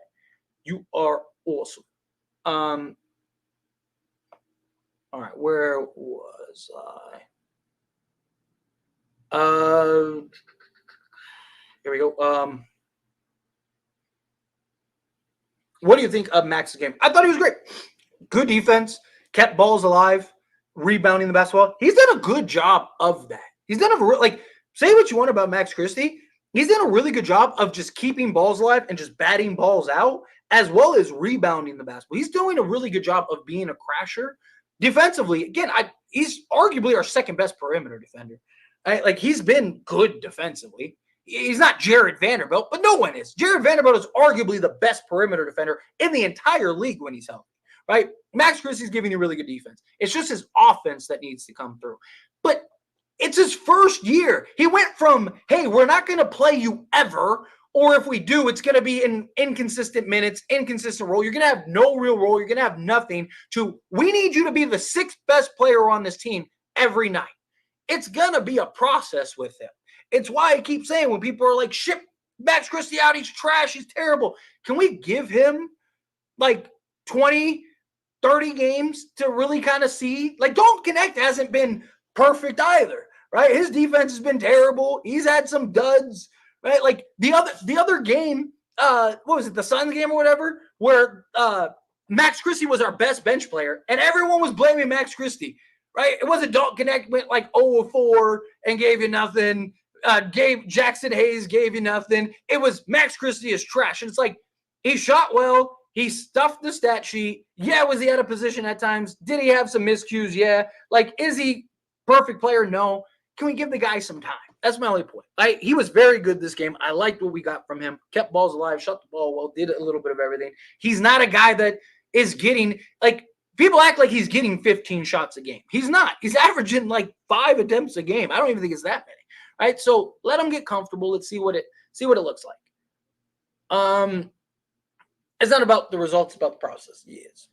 You are awesome. All right, where was I? Here we go. What do you think of Max's game? I thought he was great. Good defense, kept balls alive, rebounding the basketball. He's done a good job of that. He's done say what you want about Max Christie. He's done a really good job of just keeping balls alive and just batting balls out, as well as rebounding the basketball. He's doing a really good job of being a crasher. Defensively, again, he's arguably our second best perimeter defender. Like, he's been good defensively. He's not Jared Vanderbilt, but no one is. Jared Vanderbilt is arguably the best perimeter defender in the entire league when he's healthy, right? Max Christie's giving you really good defense. It's just his offense that needs to come through. But it's his first year. He went from, hey, we're not going to play you ever, or if we do, it's going to be in inconsistent minutes, inconsistent role. You're going to have no real role. You're going to have nothing, to we need you to be the sixth best player on this team every night. It's going to be a process with him. It's why I keep saying, when people are like, ship Max Christie out, he's trash, he's terrible. Can we give him like 20, 30 games to really kind of see? Like, Dalton Knecht hasn't been perfect either, right? His defense has been terrible. He's had some duds, right? Like the other game, what was it, the Suns game or whatever, where Max Christie was our best bench player, and everyone was blaming Max Christie, right? It wasn't Dalton Knecht went like 0-4 and gave you nothing. Jackson Hayes gave you nothing. It was Max Christie is trash. And it's like, he shot well. He stuffed the stat sheet. Yeah, was he out of position at times? Did he have some miscues? Yeah. Like, is he perfect player? No. Can we give the guy some time? That's my only point. He was very good this game. I liked what we got from him. Kept balls alive, shot the ball well, did a little bit of everything. He's not a guy that is getting, like, people act like he's getting 15 shots a game. He's not. He's averaging like 5 attempts a game. I don't even think it's that many. Right? So let him get comfortable. Let's see what it looks like. It's not about the results, it's about the process. Yes.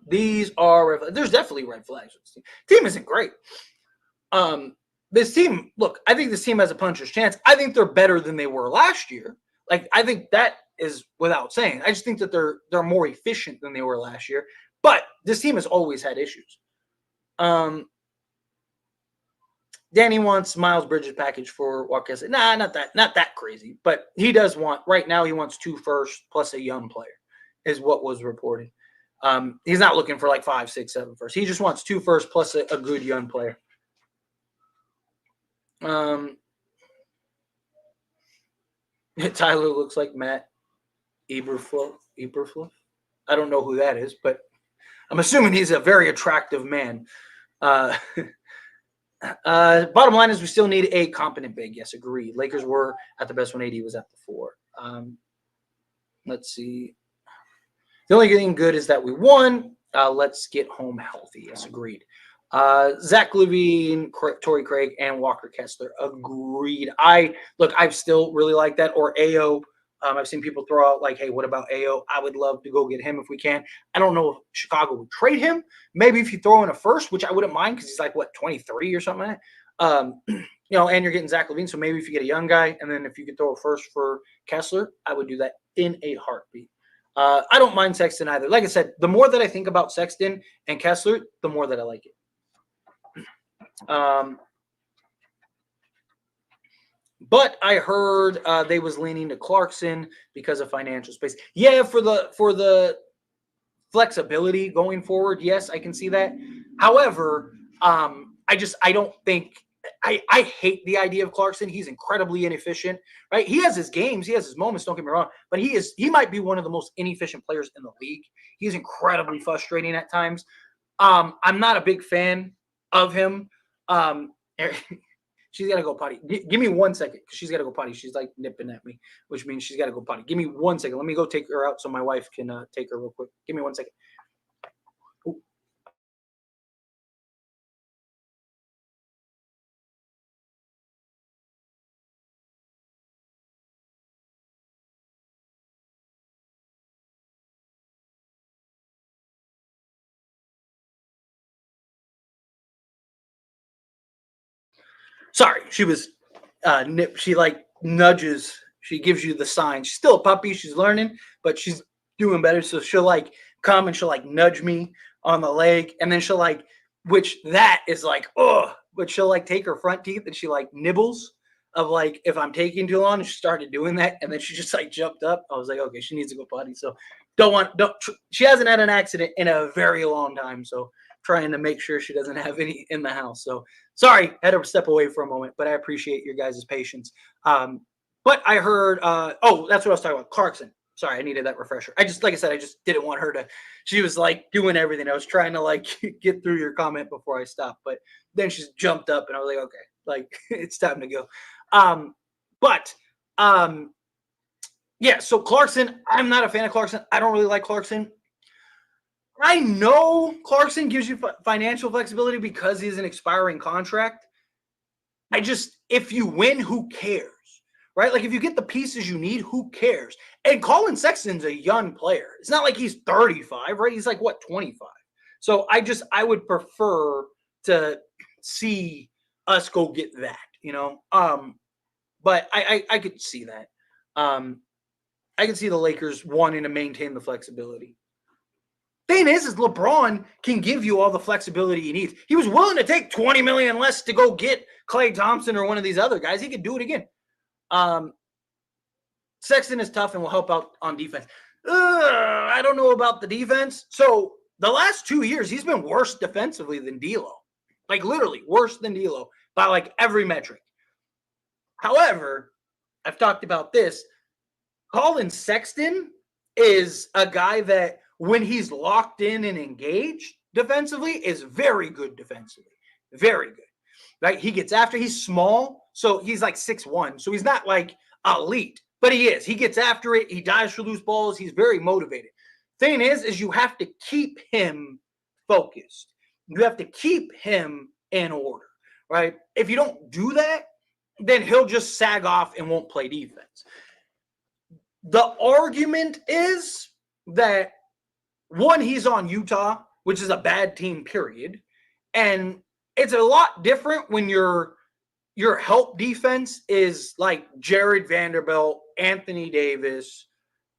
These are there's definitely red flags with this team. Team isn't great. This team, look, I think this team has a puncher's chance. I think they're better than they were last year. Like, I think that is without saying. I just think that they're more efficient than they were last year. But this team has always had issues. Danny wants Miles Bridges package for Walker. Nah, not that crazy. But he does want, right now, he wants 2 firsts plus a young player, is what was reported. He's not looking for like 5, 6, 7 firsts. He just wants 2 firsts plus a good young player. Tyler looks like Matt Eberfluff. I don't know who that is, but I'm assuming he's a very attractive man. Bottom line is we still need a competent big. Yes, agreed. Lakers were at the best when AD was at the 4. Let's see. The only thing good is that we won. Let's get home healthy. Yes, agreed. Zach LaVine, Torrey Craig, and Walker Kessler. Agreed. I still really like that. Or Ayo. I've seen people throw out like, hey, what about Ayo? I would love to go get him if we can. I don't know if Chicago would trade him. Maybe if you throw in a first, which I wouldn't mind because he's like, 23 or something like that. And you're getting Zach LaVine. So maybe if you get a young guy, and then if you could throw a first for Kessler, I would do that in a heartbeat. I don't mind Sexton either. Like I said, the more that I think about Sexton and Kessler, the more that I like it. But I heard they was leaning to Clarkson because of financial space. Yeah, for the flexibility going forward, yes, I can see that. However, I don't think I hate the idea of Clarkson. He's incredibly inefficient, right? He has his games, he has his moments, don't get me wrong, but he might be one of the most inefficient players in the league. He's incredibly frustrating at times. I'm not a big fan of him. She's got to go potty. Give me 1 second because she's got to go potty. She's like nipping at me, which means she's got to go potty. Give me 1 second. Let me go take her out so my wife can take her real quick. Give me 1 second. Ooh. Sorry, she was she like nudges. She gives you the sign. She's still a puppy. She's learning, but she's doing better. So she'll like come and she'll like nudge me on the leg, and then she'll like, which that is like, oh, but she'll like take her front teeth and she like nibbles of like if I'm taking too long. And she started doing that, and then she just like jumped up. I was like, okay, she needs to go potty. So She hasn't had an accident in a very long time, so trying to make sure she doesn't have any in the house. So sorry, had to step away for a moment, but I appreciate your guys' patience. But I heard, oh, that's what I was talking about, Clarkson. Sorry, I needed that refresher. Like I said, I just didn't want her to. She was like doing everything. I was trying to like get through your comment before I stopped, but then she jumped up, and I was like, okay, like it's time to go. But yeah, so Clarkson, I'm not a fan of Clarkson. I don't really like Clarkson. I know Clarkson gives you financial flexibility because he's an expiring contract. If you win, who cares? Right? Like if you get the pieces you need, who cares? And Colin Sexton's a young player. It's not like he's 35, right? He's like what, 25. So I would prefer to see us go get that, you know. But I could see that. I can see the Lakers wanting to maintain the flexibility. Thing is LeBron can give you all the flexibility he needs. He was willing to take $20 million less to go get Klay Thompson or one of these other guys. He could do it again. Sexton is tough and will help out on defense. I don't know about the defense. So the last 2 years, he's been worse defensively than D'Lo. Like literally worse than D'Lo by like every metric. However, I've talked about this. Colin Sexton is a guy that when he's locked in and engaged defensively is very good defensively. Very good. Right? He gets after. He's small. So he's like 6'1". So he's not like elite, but he is. He gets after it. He dives for loose balls. He's very motivated. Thing is you have to keep him focused. You have to keep him in order, right? If you don't do that, then he'll just sag off and won't play defense. The argument is that, one, he's on Utah, which is a bad team, period. And it's a lot different when your help defense is like Jared Vanderbilt, Anthony Davis,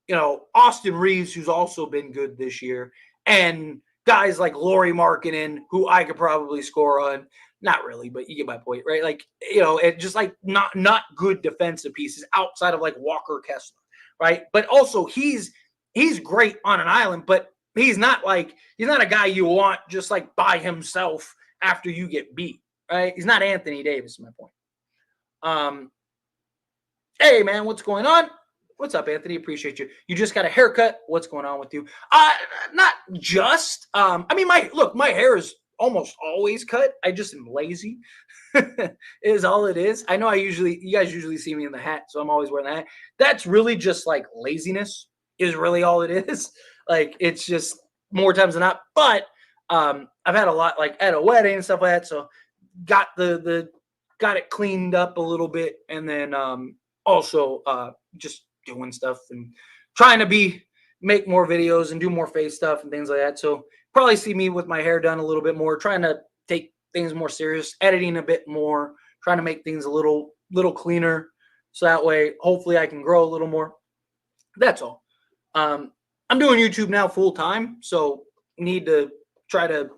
you know, Austin Reeves, who's also been good this year, and guys like Lauri Markkanen, who I could probably score on. Not really, but you get my point, right? Like, you know, it just like not good defensive pieces outside of like Walker Kessler, right? But also he's great on an island, but he's not a guy you want just like by himself after you get beat, right? He's not Anthony Davis, is my point. Hey man, what's going on? What's up, Anthony? Appreciate you. You just got a haircut. What's going on with you? Not just. I mean, my hair is almost always cut. I just am lazy. Is all it is. I know you guys usually see me in the hat, so I'm always wearing the hat. That's really just like laziness is really all it is. Like it's just more times than not. But I've had a lot like at a wedding and stuff like that, so got got it cleaned up a little bit, and then also just doing stuff and trying to make more videos and do more face stuff and things like that. So probably see me with my hair done a little bit more, trying to take things more serious, editing a bit more, trying to make things a little cleaner. So that way, hopefully I can grow a little more. That's all. I'm doing YouTube now full time, so need to try to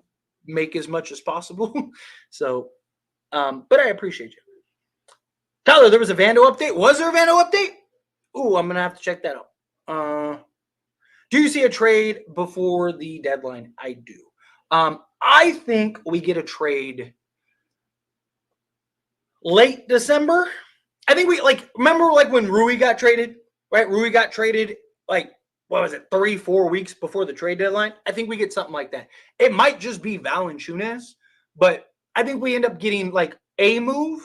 make as much as possible. So, but I appreciate you. Tyler, there was a Vando update. Was there a Vando update? Ooh, I'm going to have to check that out. Do you see a trade before the deadline? I do. I think we get a trade late December. I think remember when Rui got traded, right? Rui got traded like, what was it, 3-4 weeks before the trade deadline? I think we get something like that. It might just be Valanciunas, but I think we end up getting like a move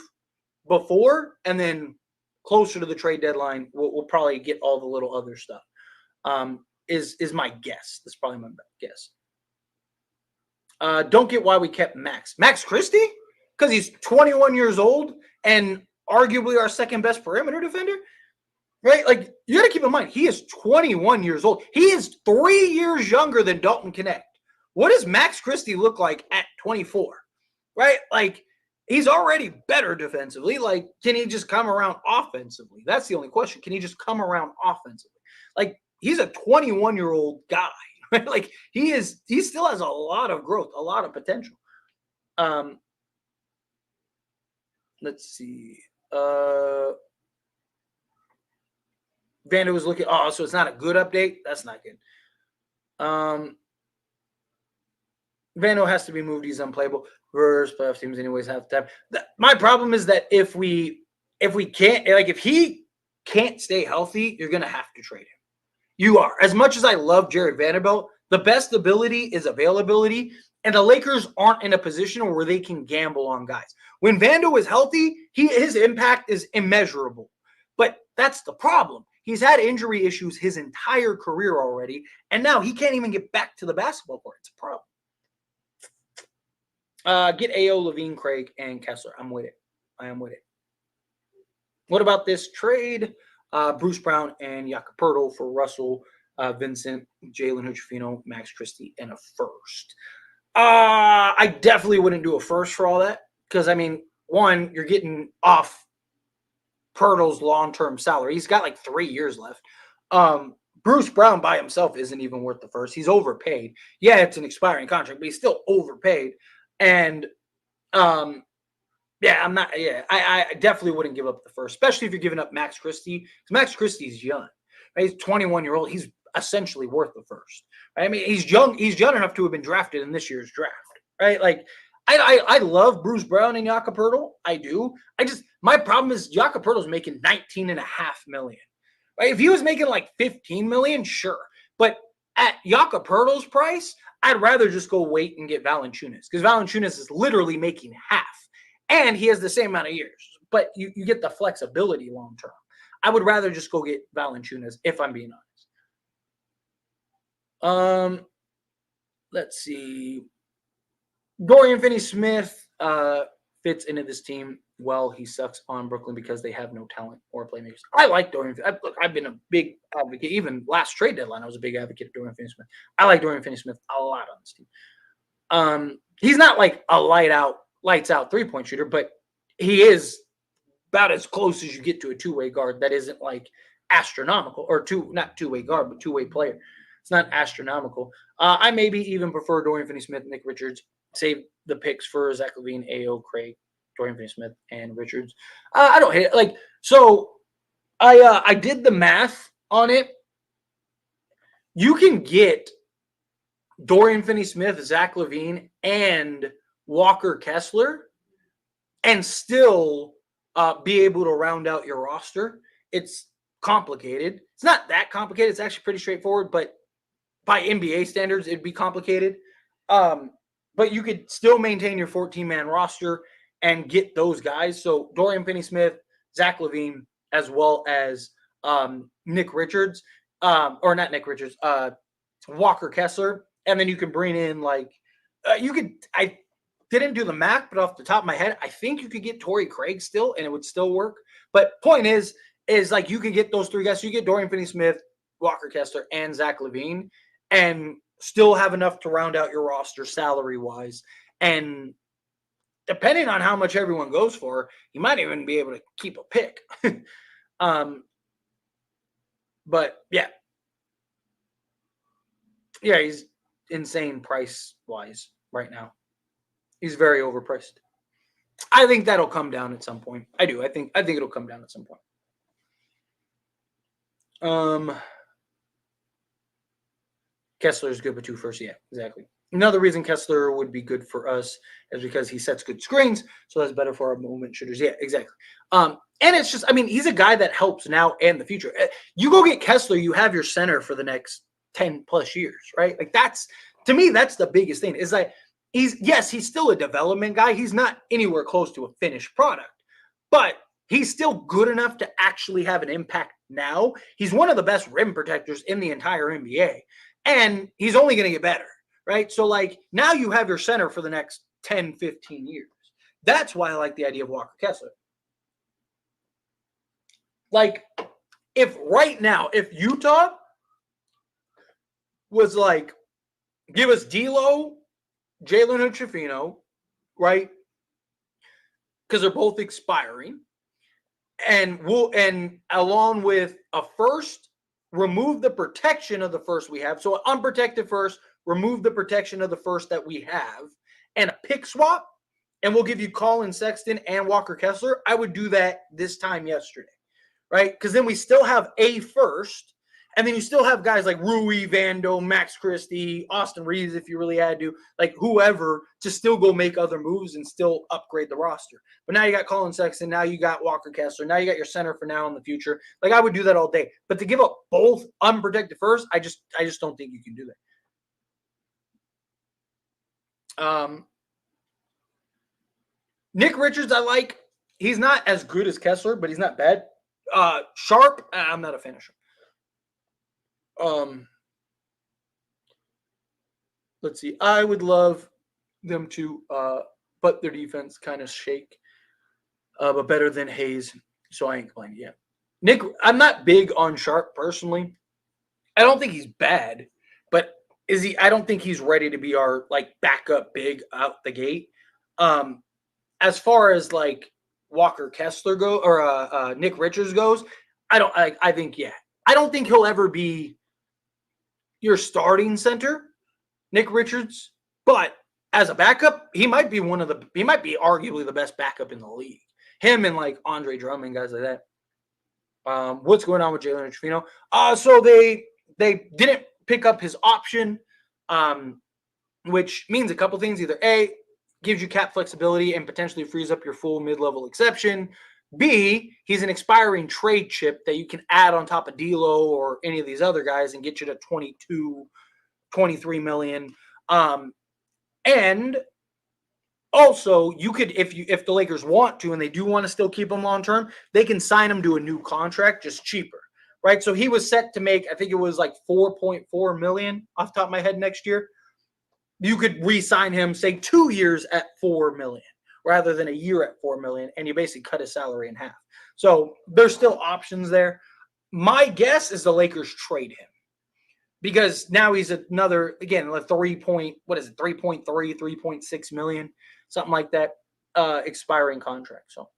before, and then closer to the trade deadline, we'll probably get all the little other stuff. Is my guess. That's probably my guess. Don't get why we kept Max Christie, because he's 21 years old and arguably our second best perimeter defender, right? Like you got to keep in mind he is 21 years old. He is 3 years younger than Dalton Knecht. What does Max Christie look like at 24? Right? Like he's already better defensively. Like, can he just come around offensively? That's the only question. Can he just come around offensively? Like, he's a 21-year-old guy. Right? Like, he still has a lot of growth, a lot of potential. Let's see. Vanda was looking. Oh, so it's not a good update? That's not good. Vando has to be moved. He's unplayable. Versus playoff teams, anyways, half the time. My problem is that if he can't stay healthy, you're gonna have to trade him. You are. As much as I love Jared Vanderbilt, the best ability is availability, and the Lakers aren't in a position where they can gamble on guys. When Vando is healthy, his impact is immeasurable. But that's the problem. He's had injury issues his entire career already, and now he can't even get back to the basketball court. It's a problem. Get A.O., Levine, Craig, and Kessler. I'm with it. I am with it. What about this trade? Bruce Brown and Jakob Poeltl for Russell, Vincent, Jalen Hood-Schifino, Max Christie, and a first. I definitely wouldn't do a first for all that because, I mean, one, you're getting off Poeltl's long-term salary. He's got like 3 years left. Bruce Brown by himself isn't even worth the first. He's overpaid. Yeah, it's an expiring contract, but he's still overpaid. And yeah, I'm not. Yeah, I definitely wouldn't give up the first, especially if you're giving up Max Christie. Because Max Christie's young. Right? He's 21-year-old. He's essentially worth the first. Right? I mean, he's young. He's young enough to have been drafted in this year's draft. Right? Like, I love Bruce Brown and Jakob Poeltl. I do. My problem is Jakob Poeltl's making $19.5 million. Right? If he was making like $15 million, sure. But at Jakob Poeltl's price, I'd rather just go wait and get Valanciunas because Valanciunas is literally making half. And he has the same amount of years, but you get the flexibility long term. I would rather just go get Valanciunas if I'm being honest. Let's see. Dorian Finney-Smith fits into this team well. He sucks on Brooklyn because they have no talent or playmakers. I like Dorian. Look, I've been a big advocate. Even last trade deadline, I was a big advocate of Dorian Finney-Smith. I like Dorian Finney-Smith a lot on this team. He's not like a lights out three-point shooter, but he is about as close as you get to a two-way guard that isn't like astronomical, or not two-way guard, but two-way player. It's not astronomical. I maybe even prefer Dorian Finney-Smith, Nick Richards, save the picks for Zach LaVine, A.O., Craig, Dorian Finney-Smith, and Richards. I don't hate it. Like, so I did the math on it. You can get Dorian Finney-Smith, Zach LaVine, and Walker Kessler and still be able to round out your roster. It's complicated. It's not that complicated. It's actually pretty straightforward, but by NBA standards, it'd be complicated. But you could still maintain your 14-man roster and get those guys. So Dorian Finney-Smith, Zach LaVine, as well as Nick Richards, or not Nick Richards, Walker Kessler. And then you can bring in I didn't do the math, but off the top of my head, I think you could get Torrey Craig still, and it would still work. But point is like you can get those three guys. So you get Dorian Finney-Smith, Walker Kessler, and Zach LaVine, and still have enough to round out your roster salary-wise. And depending on how much everyone goes for, you might even be able to keep a pick. But yeah. Yeah, he's insane price-wise right now. He's very overpriced. I think that'll come down at some point. I do. I think it'll come down at some point. Kessler's good with 2 firsts. Yeah, exactly. Another reason Kessler would be good for us is because he sets good screens, so that's better for our movement shooters. Yeah, exactly. And it's just, I mean, he's a guy that helps now and the future. You go get Kessler, you have your center for the next 10 plus years, right? Like to me, that's the biggest thing. Is like he's still a development guy. He's not anywhere close to a finished product, but he's still good enough to actually have an impact now. He's one of the best rim protectors in the entire NBA, and he's only going to get better, right? So like now you have your center for the next 10, 15 years. That's why I like the idea of Walker Kessler. Like if Utah was like, give us D'Lo, Jalen Hood-Schifino, right? Because they're both expiring, and along with a first, remove the protection of the first we have. So unprotected first, remove the protection of the first that we have, and a pick swap, and we'll give you Colin Sexton and Walker Kessler. I would do that this time yesterday, right? Because then we still have a first, And then you still have guys like Rui, Vando, Max Christie, Austin Reeves, if you really had to, like whoever, to still go make other moves and still upgrade the roster. But now you got Colin Sexton, now you got Walker Kessler, now you got your center for now in the future. Like I would do that all day. But to give up both unprotected first, I just don't think you can do that. Nick Richards, I like. He's not as good as Kessler, but he's not bad. Sharp, I'm not a fan of Sharp. Let's see. I would love them to but their defense kind of shake, but better than Hayes. So I ain't complaining. Yeah, Nick. I'm not big on Sharp personally. I don't think he's bad, but is he? I don't think he's ready to be our like backup big out the gate. As far as like Walker Kessler go or Nick Richards goes, I think yeah. I don't think he'll ever be your starting center, Nick Richards, but as a backup, he might be arguably the best backup in the league. Him and like Andre Drummond, guys like that. What's going on with Jalen Trevino? So they didn't pick up his option, which means a couple things. Either A, gives you cap flexibility and potentially frees up your full mid-level exception. B, he's an expiring trade chip that you can add on top of D'Lo or any of these other guys and get you to 22, 23 million. And also, you could, if the Lakers want to and they do want to still keep him long term, they can sign him to a new contract just cheaper, right? So he was set to make, I think it was like 4.4 million off the top of my head next year. You could re-sign him, say 2 years at 4 million rather than a year at 4 million, and you basically cut his salary in half. So there's still options there. My guess is the Lakers trade him because now he's another, again, like 3.3, 3.6 million, something like that, expiring contract. So,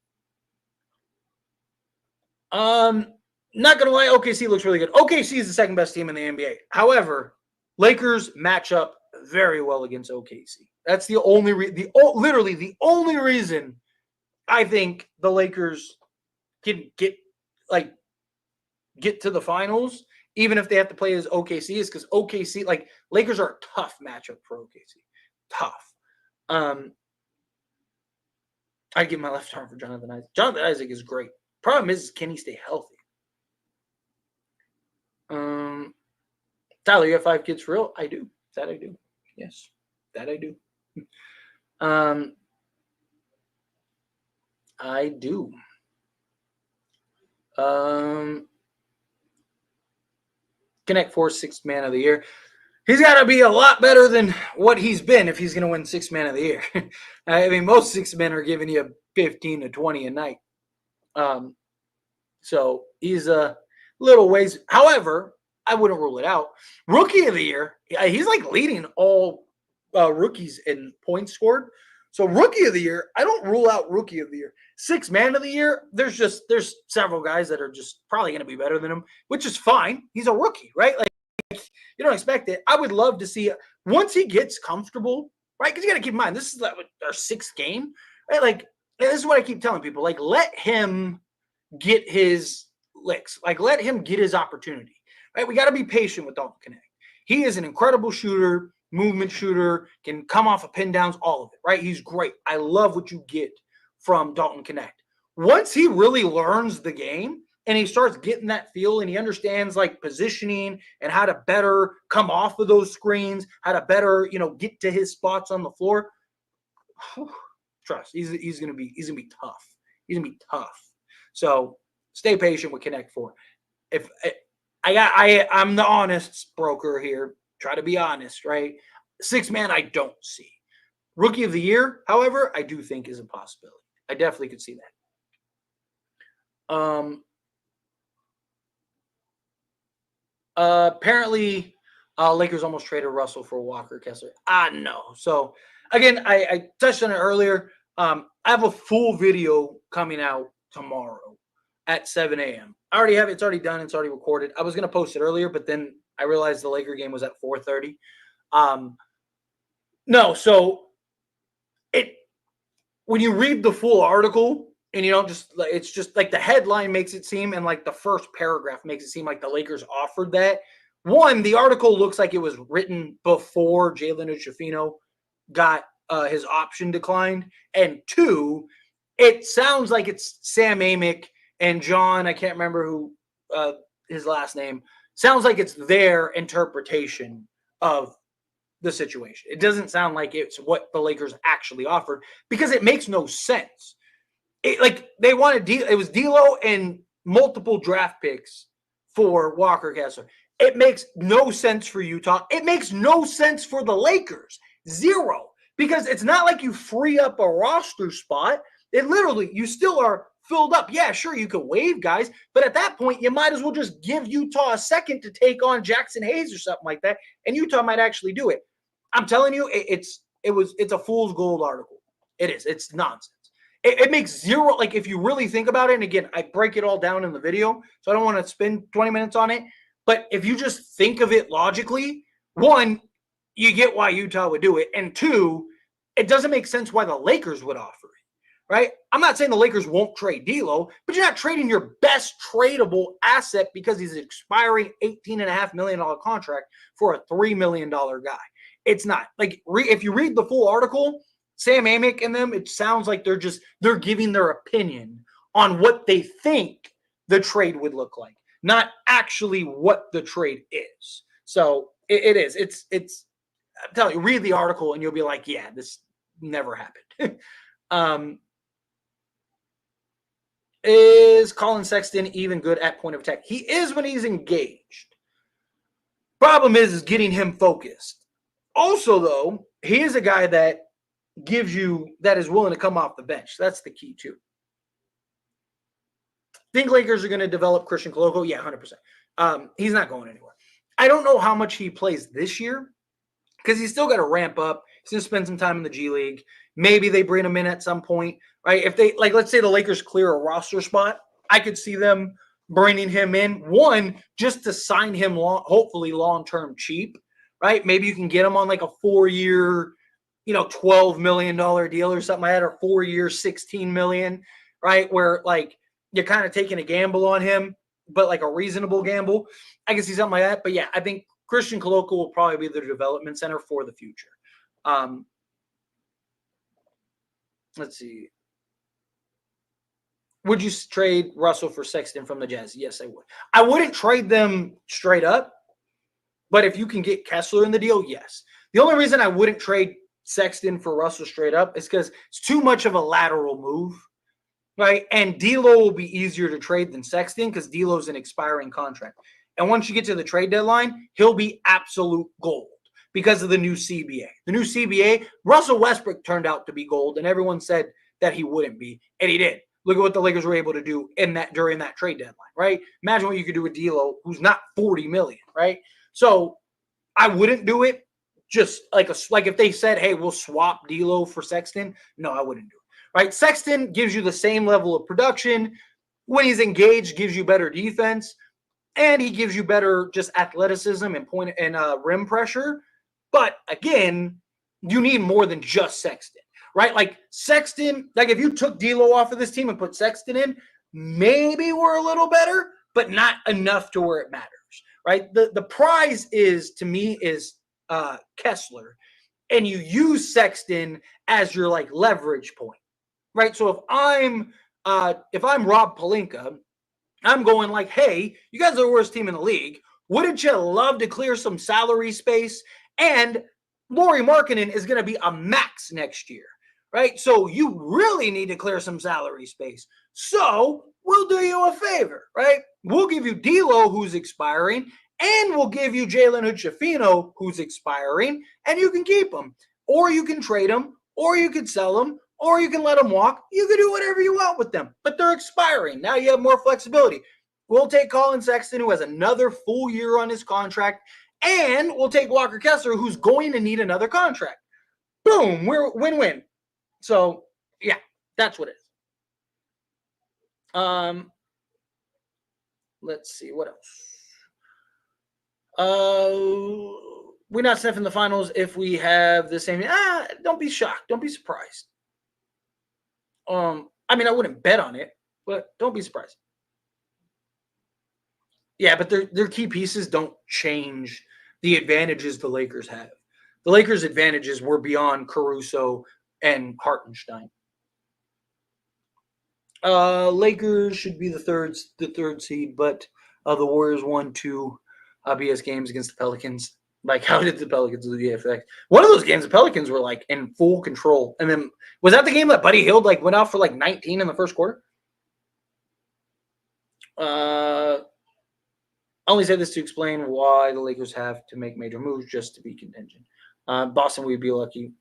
not gonna lie, OKC looks really good. OKC is the second best team in the NBA. However, Lakers match up very well against OKC. That's the only literally the only reason I think the Lakers can get to the finals, even if they have to play as OKC, is because OKC, like Lakers are a tough matchup for OKC. Tough. I'd give my left arm for Jonathan Isaac. Jonathan Isaac is great. Problem is, can he stay healthy? Tyler, you have 5 kids for real? I do. That I do. Yes, that I do. I do. Connect 4 6th man of the year. He's got to be a lot better than what he's been if he's going to win 6th man of the year. I mean, most 6 men are giving you 15 to 20 a night. So he's a little ways. However, I wouldn't rule it out. Rookie of the year, he's like leading all rookies in points scored. So rookie of the year, I don't rule out rookie of the year. 6th man of the year, there's several guys that are just probably going to be better than him, which is fine. He's a rookie, right? Like you don't expect it. I would love to see once he gets comfortable, right? Because you got to keep in mind this is like our 6th game, right? Like this is what I keep telling people. Like let him get his licks. Like let him get his opportunity. Right? We got to be patient with Dalton Connect. He is an incredible shooter, movement shooter, can come off of pin downs, all of it, right? He's great. I love what you get from Dalton Connect. Once he really learns the game and he starts getting that feel and he understands like positioning and how to better come off of those screens, how to better, get to his spots on the floor. Trust, he's gonna be tough. He's gonna be tough. So stay patient with Connect 4. If I'm the honest broker here. Try to be honest, right? 6th man, I don't see. Rookie of the year, however, I do think is a possibility. I definitely could see that. Apparently, Lakers almost traded Russell for Walker Kessler. No. So, again, I touched on it earlier. I have a full video coming out tomorrow at 7 a.m. I already have it. It's already done. It's already recorded. I was going to post it earlier, but then I realized the Laker game was at 4:30. No, so when you read the full article, And you don't just, it's just like the headline makes it seem, and like the first paragraph makes it seem like the Lakers offered that. One, the article looks like it was written before Jalen Hood-Schifino got his option declined. And two, it sounds like it's Sam Amick and John, I can't remember who his last name, sounds like it's their interpretation of the situation. It doesn't sound like it's what the Lakers actually offered, because it makes no sense. Like they wanted it was D'Lo and multiple draft picks for Walker Kessler. It makes no sense for Utah. It makes no sense for the Lakers. Zero. Because it's not like you free up a roster spot. It literally, you still are filled up. Yeah, sure, you could waive guys, but at that point, you might as well just give Utah a second to take on Jackson Hayes or something like that, and Utah might actually do it. I'm telling you, it's a fool's gold article. It is. It's nonsense. It makes zero, like if you really think about it, and again, I break it all down in the video, so I don't want to spend 20 minutes on it, but if you just think of it logically, one, you get why Utah would do it, and two, it doesn't make sense why the Lakers would offer it, right? I'm not saying the Lakers won't trade D'Lo, but you're not trading your best tradable asset because he's an expiring $18.5 million contract for a $3 million guy. It's not. Like, if you read the full article, Sam Amick and them, it sounds like they're giving their opinion on what they think the trade would look like, not actually what the trade is. So it is. It's. I'm telling you, read the article and you'll be like, yeah, this never happened. Is Colin Sexton even good at point of attack? He is when he's engaged. Problem is getting him focused. Also, though, he is a guy that is willing to come off the bench. That's the key too. Think Lakers are going to develop Christian Koloko? Yeah, 100%. He's not going anywhere. I don't know how much he plays this year because he's still got to ramp up. He's going to spend some time in the G League. Maybe they bring him in at some point, right? If they, like, let's say the Lakers clear a roster spot, I could see them bringing him in. One, just to sign him hopefully long-term cheap, right? Maybe you can get him on like a 4-year, $12 million deal or something like that, or 4 years, $16 million, right? Where like you're kind of taking a gamble on him, but like a reasonable gamble. I can see something like that. But yeah, I think Christian Koloko will probably be the development center for the future. Let's see. Would you trade Russell for Sexton from the Jazz? Yes, I would. I wouldn't trade them straight up, but if you can get Kessler in the deal, yes. The only reason I wouldn't trade Sexton for Russell straight up is because it's too much of a lateral move, right? And D'Lo will be easier to trade than Sexton because D'Lo's an expiring contract. And once you get to the trade deadline, he'll be absolute gold because of the new CBA. The new CBA, Russell Westbrook turned out to be gold, and everyone said that he wouldn't be, and he did. Look at what the Lakers were able to do during that trade deadline, right? Imagine what you could do with D'Lo, who's not $40 million, right? So I wouldn't do it. Just like if they said, hey, we'll swap D'Lo for Sexton. No, I wouldn't do it, right? Sexton gives you the same level of production. When he's engaged, gives you better defense, and he gives you better just athleticism and point and rim pressure. But again, you need more than just Sexton, right? Like Sexton, like if you took D'Lo off of this team and put Sexton in, maybe we're a little better, but not enough to where it matters, right? The prize is, to me, is Kessler, and you use Sexton as your like leverage point, right? So if I'm Rob Pelinka, I'm going like, hey, you guys are the worst team in the league. Wouldn't you love to clear some salary space? And Lauri Markkanen is going to be a max next year, right? So you really need to clear some salary space. So we'll do you a favor, right? We'll give you D'Lo, who's expiring, and we'll give you Jalen Hood-Schifino, who's expiring, and you can keep him. Or you can trade him, or you can sell him, or you can let them walk. You can do whatever you want with them, but they're expiring. Now you have more flexibility. We'll take Colin Sexton, who has another full year on his contract, and we'll take Walker Kessler, who's going to need another contract. Boom, we're win-win. So, yeah, that's what it is. Let's see, what else? We're not sniffing the finals if we have the same. Don't be shocked. Don't be surprised. I mean, I wouldn't bet on it, but don't be surprised. Yeah, but their key pieces don't change the advantages the Lakers have. The Lakers' advantages were beyond Caruso and Hartenstein. Lakers should be the third seed, but the Warriors won two BS games against the Pelicans. Like, how did the Pelicans lose the effect? One of those games, the Pelicans were like in full control, and then was that the game that Buddy Hield like went out for like 19 in the first quarter? I only said this to explain why the Lakers have to make major moves just to be contingent. Boston, we'd be lucky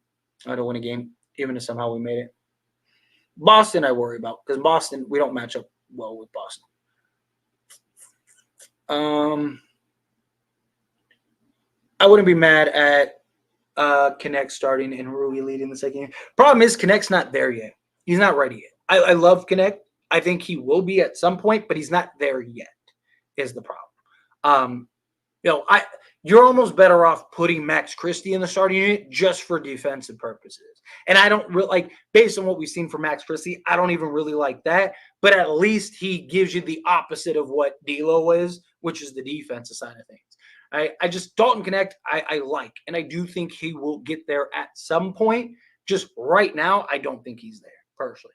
to win a game, even if somehow we made it. Boston, I worry about because Boston, we don't match up well with Boston. I wouldn't be mad at Connect starting and Rui leading the second game. Problem is, Connect's not there yet. He's not ready yet. I love Connect. I think he will be at some point, but he's not there yet. Is the problem? You're almost better off putting Max Christie in the starting unit just for defensive purposes. And I don't really like, based on what we've seen from Max Christie, I don't even really like that. But at least he gives you the opposite of what D'Lo is, which is the defensive side of things. I just Dalton Connect, I like, and I do think he will get there at some point. Just right now, I don't think he's there personally.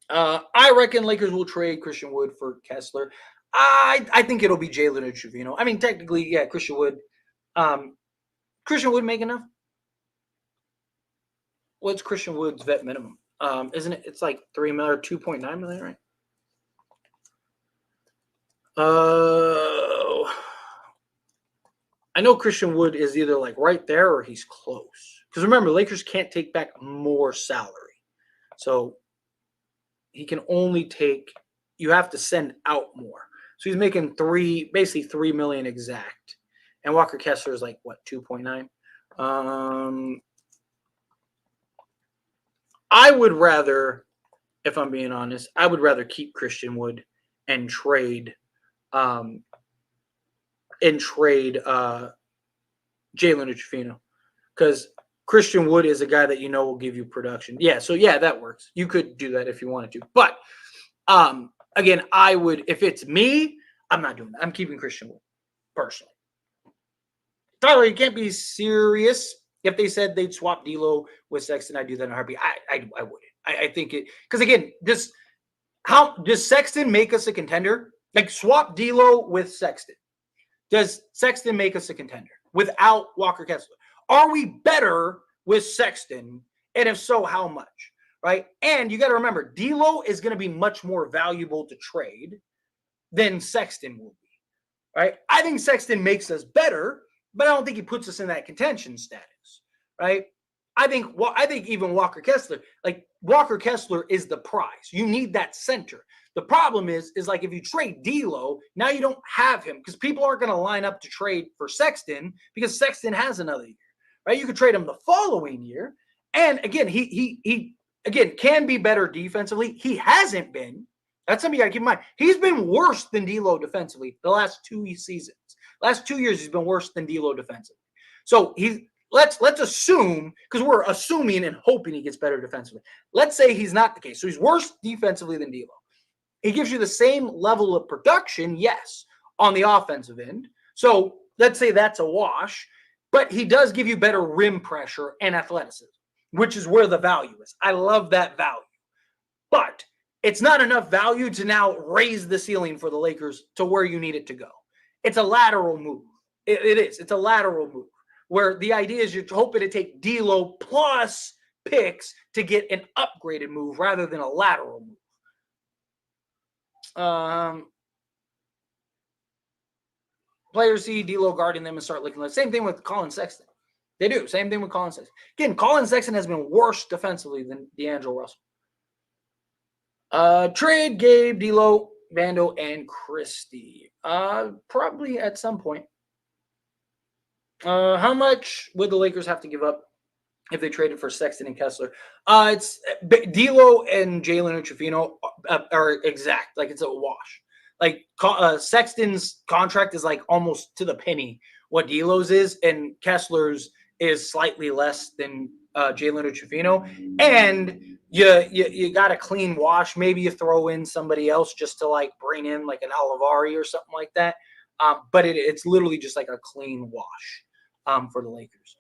I reckon Lakers will trade Christian Wood for Kessler. I think it'll be Jalen or Trevino. I mean, technically, yeah, Christian Wood. Christian Wood make enough? What's Christian Wood's vet minimum? Isn't it? It's like $3 million or $2.9 million, right? I know Christian Wood is either like right there or he's close. Because remember, Lakers can't take back more salary, so he can only take. You have to send out more. So he's making basically $3 million exact, and Walker Kessler is like what 2.9. I would rather, if I'm being honest, I would rather keep Christian Wood and trade Jalen Trevino, because Christian Wood is a guy that you know will give you production. Yeah, so yeah, that works. You could do that if you wanted to, but again, I would, if it's me, I'm not doing that. I'm keeping Christian Wood personally. Tyler, you can't be serious. If they said they'd swap D'Lo with Sexton, I'd do that in a heartbeat. I wouldn't. I think it, because again, how does Sexton make us a contender? Like, swap D'Lo with Sexton. Does Sexton make us a contender without Walker Kessler? Are we better with Sexton? And if so, how much? Right? And you got to remember, D'Lo is going to be much more valuable to trade than Sexton will be. Right? I think Sexton makes us better, but I don't think he puts us in that contention status. Right? I think even Walker Kessler, like Walker Kessler is the prize. You need that center. The problem is like if you trade D'Lo, now you don't have him because people aren't going to line up to trade for Sexton because Sexton has another year, right? You could trade him the following year, and again, he can be better defensively. He hasn't been. That's something you got to keep in mind. He's been worse than D'Lo defensively the last 2 seasons. Last 2 years, he's been worse than D'Lo defensively. So let's assume, because we're assuming and hoping he gets better defensively. Let's say he's not the case. So he's worse defensively than D'Lo. He gives you the same level of production, yes, on the offensive end. So let's say that's a wash, but he does give you better rim pressure and athleticism, which is where the value is. I love that value. But it's not enough value to now raise the ceiling for the Lakers to where you need it to go. It's a lateral move. It is. It's a lateral move where the idea is you're hoping to take D'Lo plus picks to get an upgraded move rather than a lateral move. Players see D'Lo guarding them and start looking like same thing with Colin Sexton. They do. Same thing with Colin Sexton. Again, Colin Sexton has been worse defensively than D'Angelo Russell. Trade Gabe, D'Lo, Vando, and Christie. Probably at some point. How much would the Lakers have to give up if they traded for Sexton and Kessler? It's D'Lo and Jalen Trevino are exact. Like, it's a wash. Like, Sexton's contract is like almost to the penny what D'Lo's is, and Kessler's is slightly less than Jalen or Trevino, and you got a clean wash. Maybe you throw in somebody else just to like bring in like an Olivari or something like that. But it's literally just like a clean wash for the Lakers.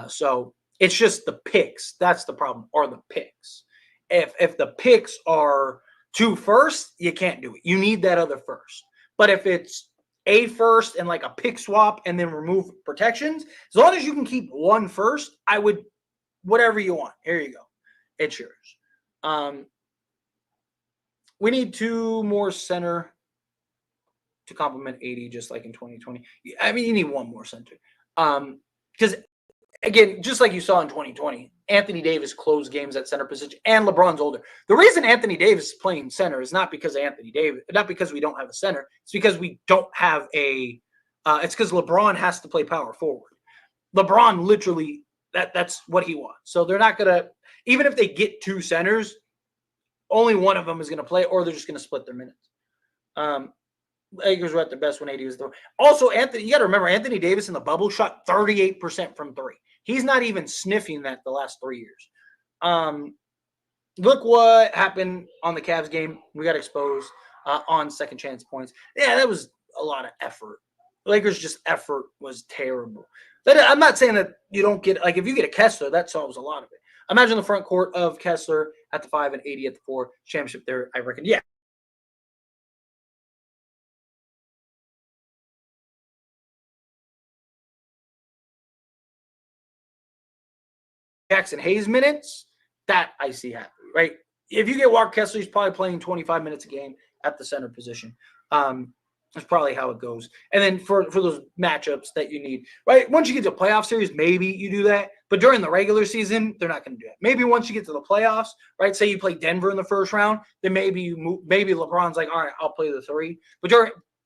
So it's just the picks. That's the problem, are the picks. If the picks are 2 first, you can't do it. You need that other first. But if it's a first and like a pick swap and then remove protections, as long as you can keep 1 first, I would, whatever you want. Here you go. It's yours. We need 2 more center to complement 80, just like in 2020. I mean, you need 1 more center. Because again, just like you saw in 2020, Anthony Davis closed games at center position, and LeBron's older. The reason Anthony Davis is playing center is not because of Anthony Davis, not because we don't have a center. It's because we don't have a. It's because LeBron has to play power forward. LeBron literally that's what he wants. So they're not gonna, even if they get 2 centers, only one of them is gonna play, or they're just gonna split their minutes. Lakers were at their best when AD was there. Also, Anthony, you got to remember, Anthony Davis in the bubble shot 38% from 3. He's not even sniffing that the last 3 years. Look what happened on the Cavs game. We got exposed on second chance points. Yeah, that was a lot of effort. Lakers just effort was terrible. I'm not saying that you don't get, like, if you get a Kessler, that solves a lot of it. Imagine the front court of Kessler at the 5 and 80 at the 4. Championship there, I reckon. Yeah. Jackson Hayes minutes, that I see happening, right? If you get Walker Kessler, he's probably playing 25 minutes a game at the center position. That's probably how it goes. And then for those matchups that you need, right? Once you get to playoff series, maybe you do that. But during the regular season, they're not going to do that. Maybe once you get to the playoffs, right? Say you play Denver in the first round, then maybe LeBron's like, all right, I'll play the 3. But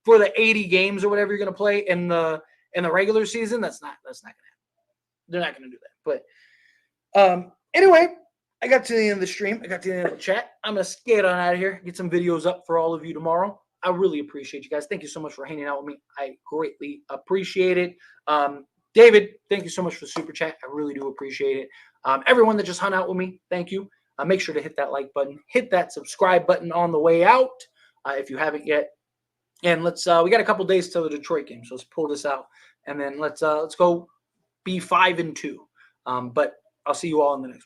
for the 80 games or whatever you're going to play in the regular season, that's not going to happen. They're not going to do that. But anyway, I got to the end of the stream. I got to the end of the chat. I'm going to skate on out of here, get some videos up for all of you tomorrow. I really appreciate you guys. Thank you so much for hanging out with me. I greatly appreciate it. David, thank you so much for the super chat. I really do appreciate it. Everyone that just hung out with me, thank you. Make sure to hit that like button. Hit that subscribe button on the way out if you haven't yet. And let's we got a couple days till the Detroit game, so let's pull this out. And then let's go be 5-2. But I'll see you all in the next one.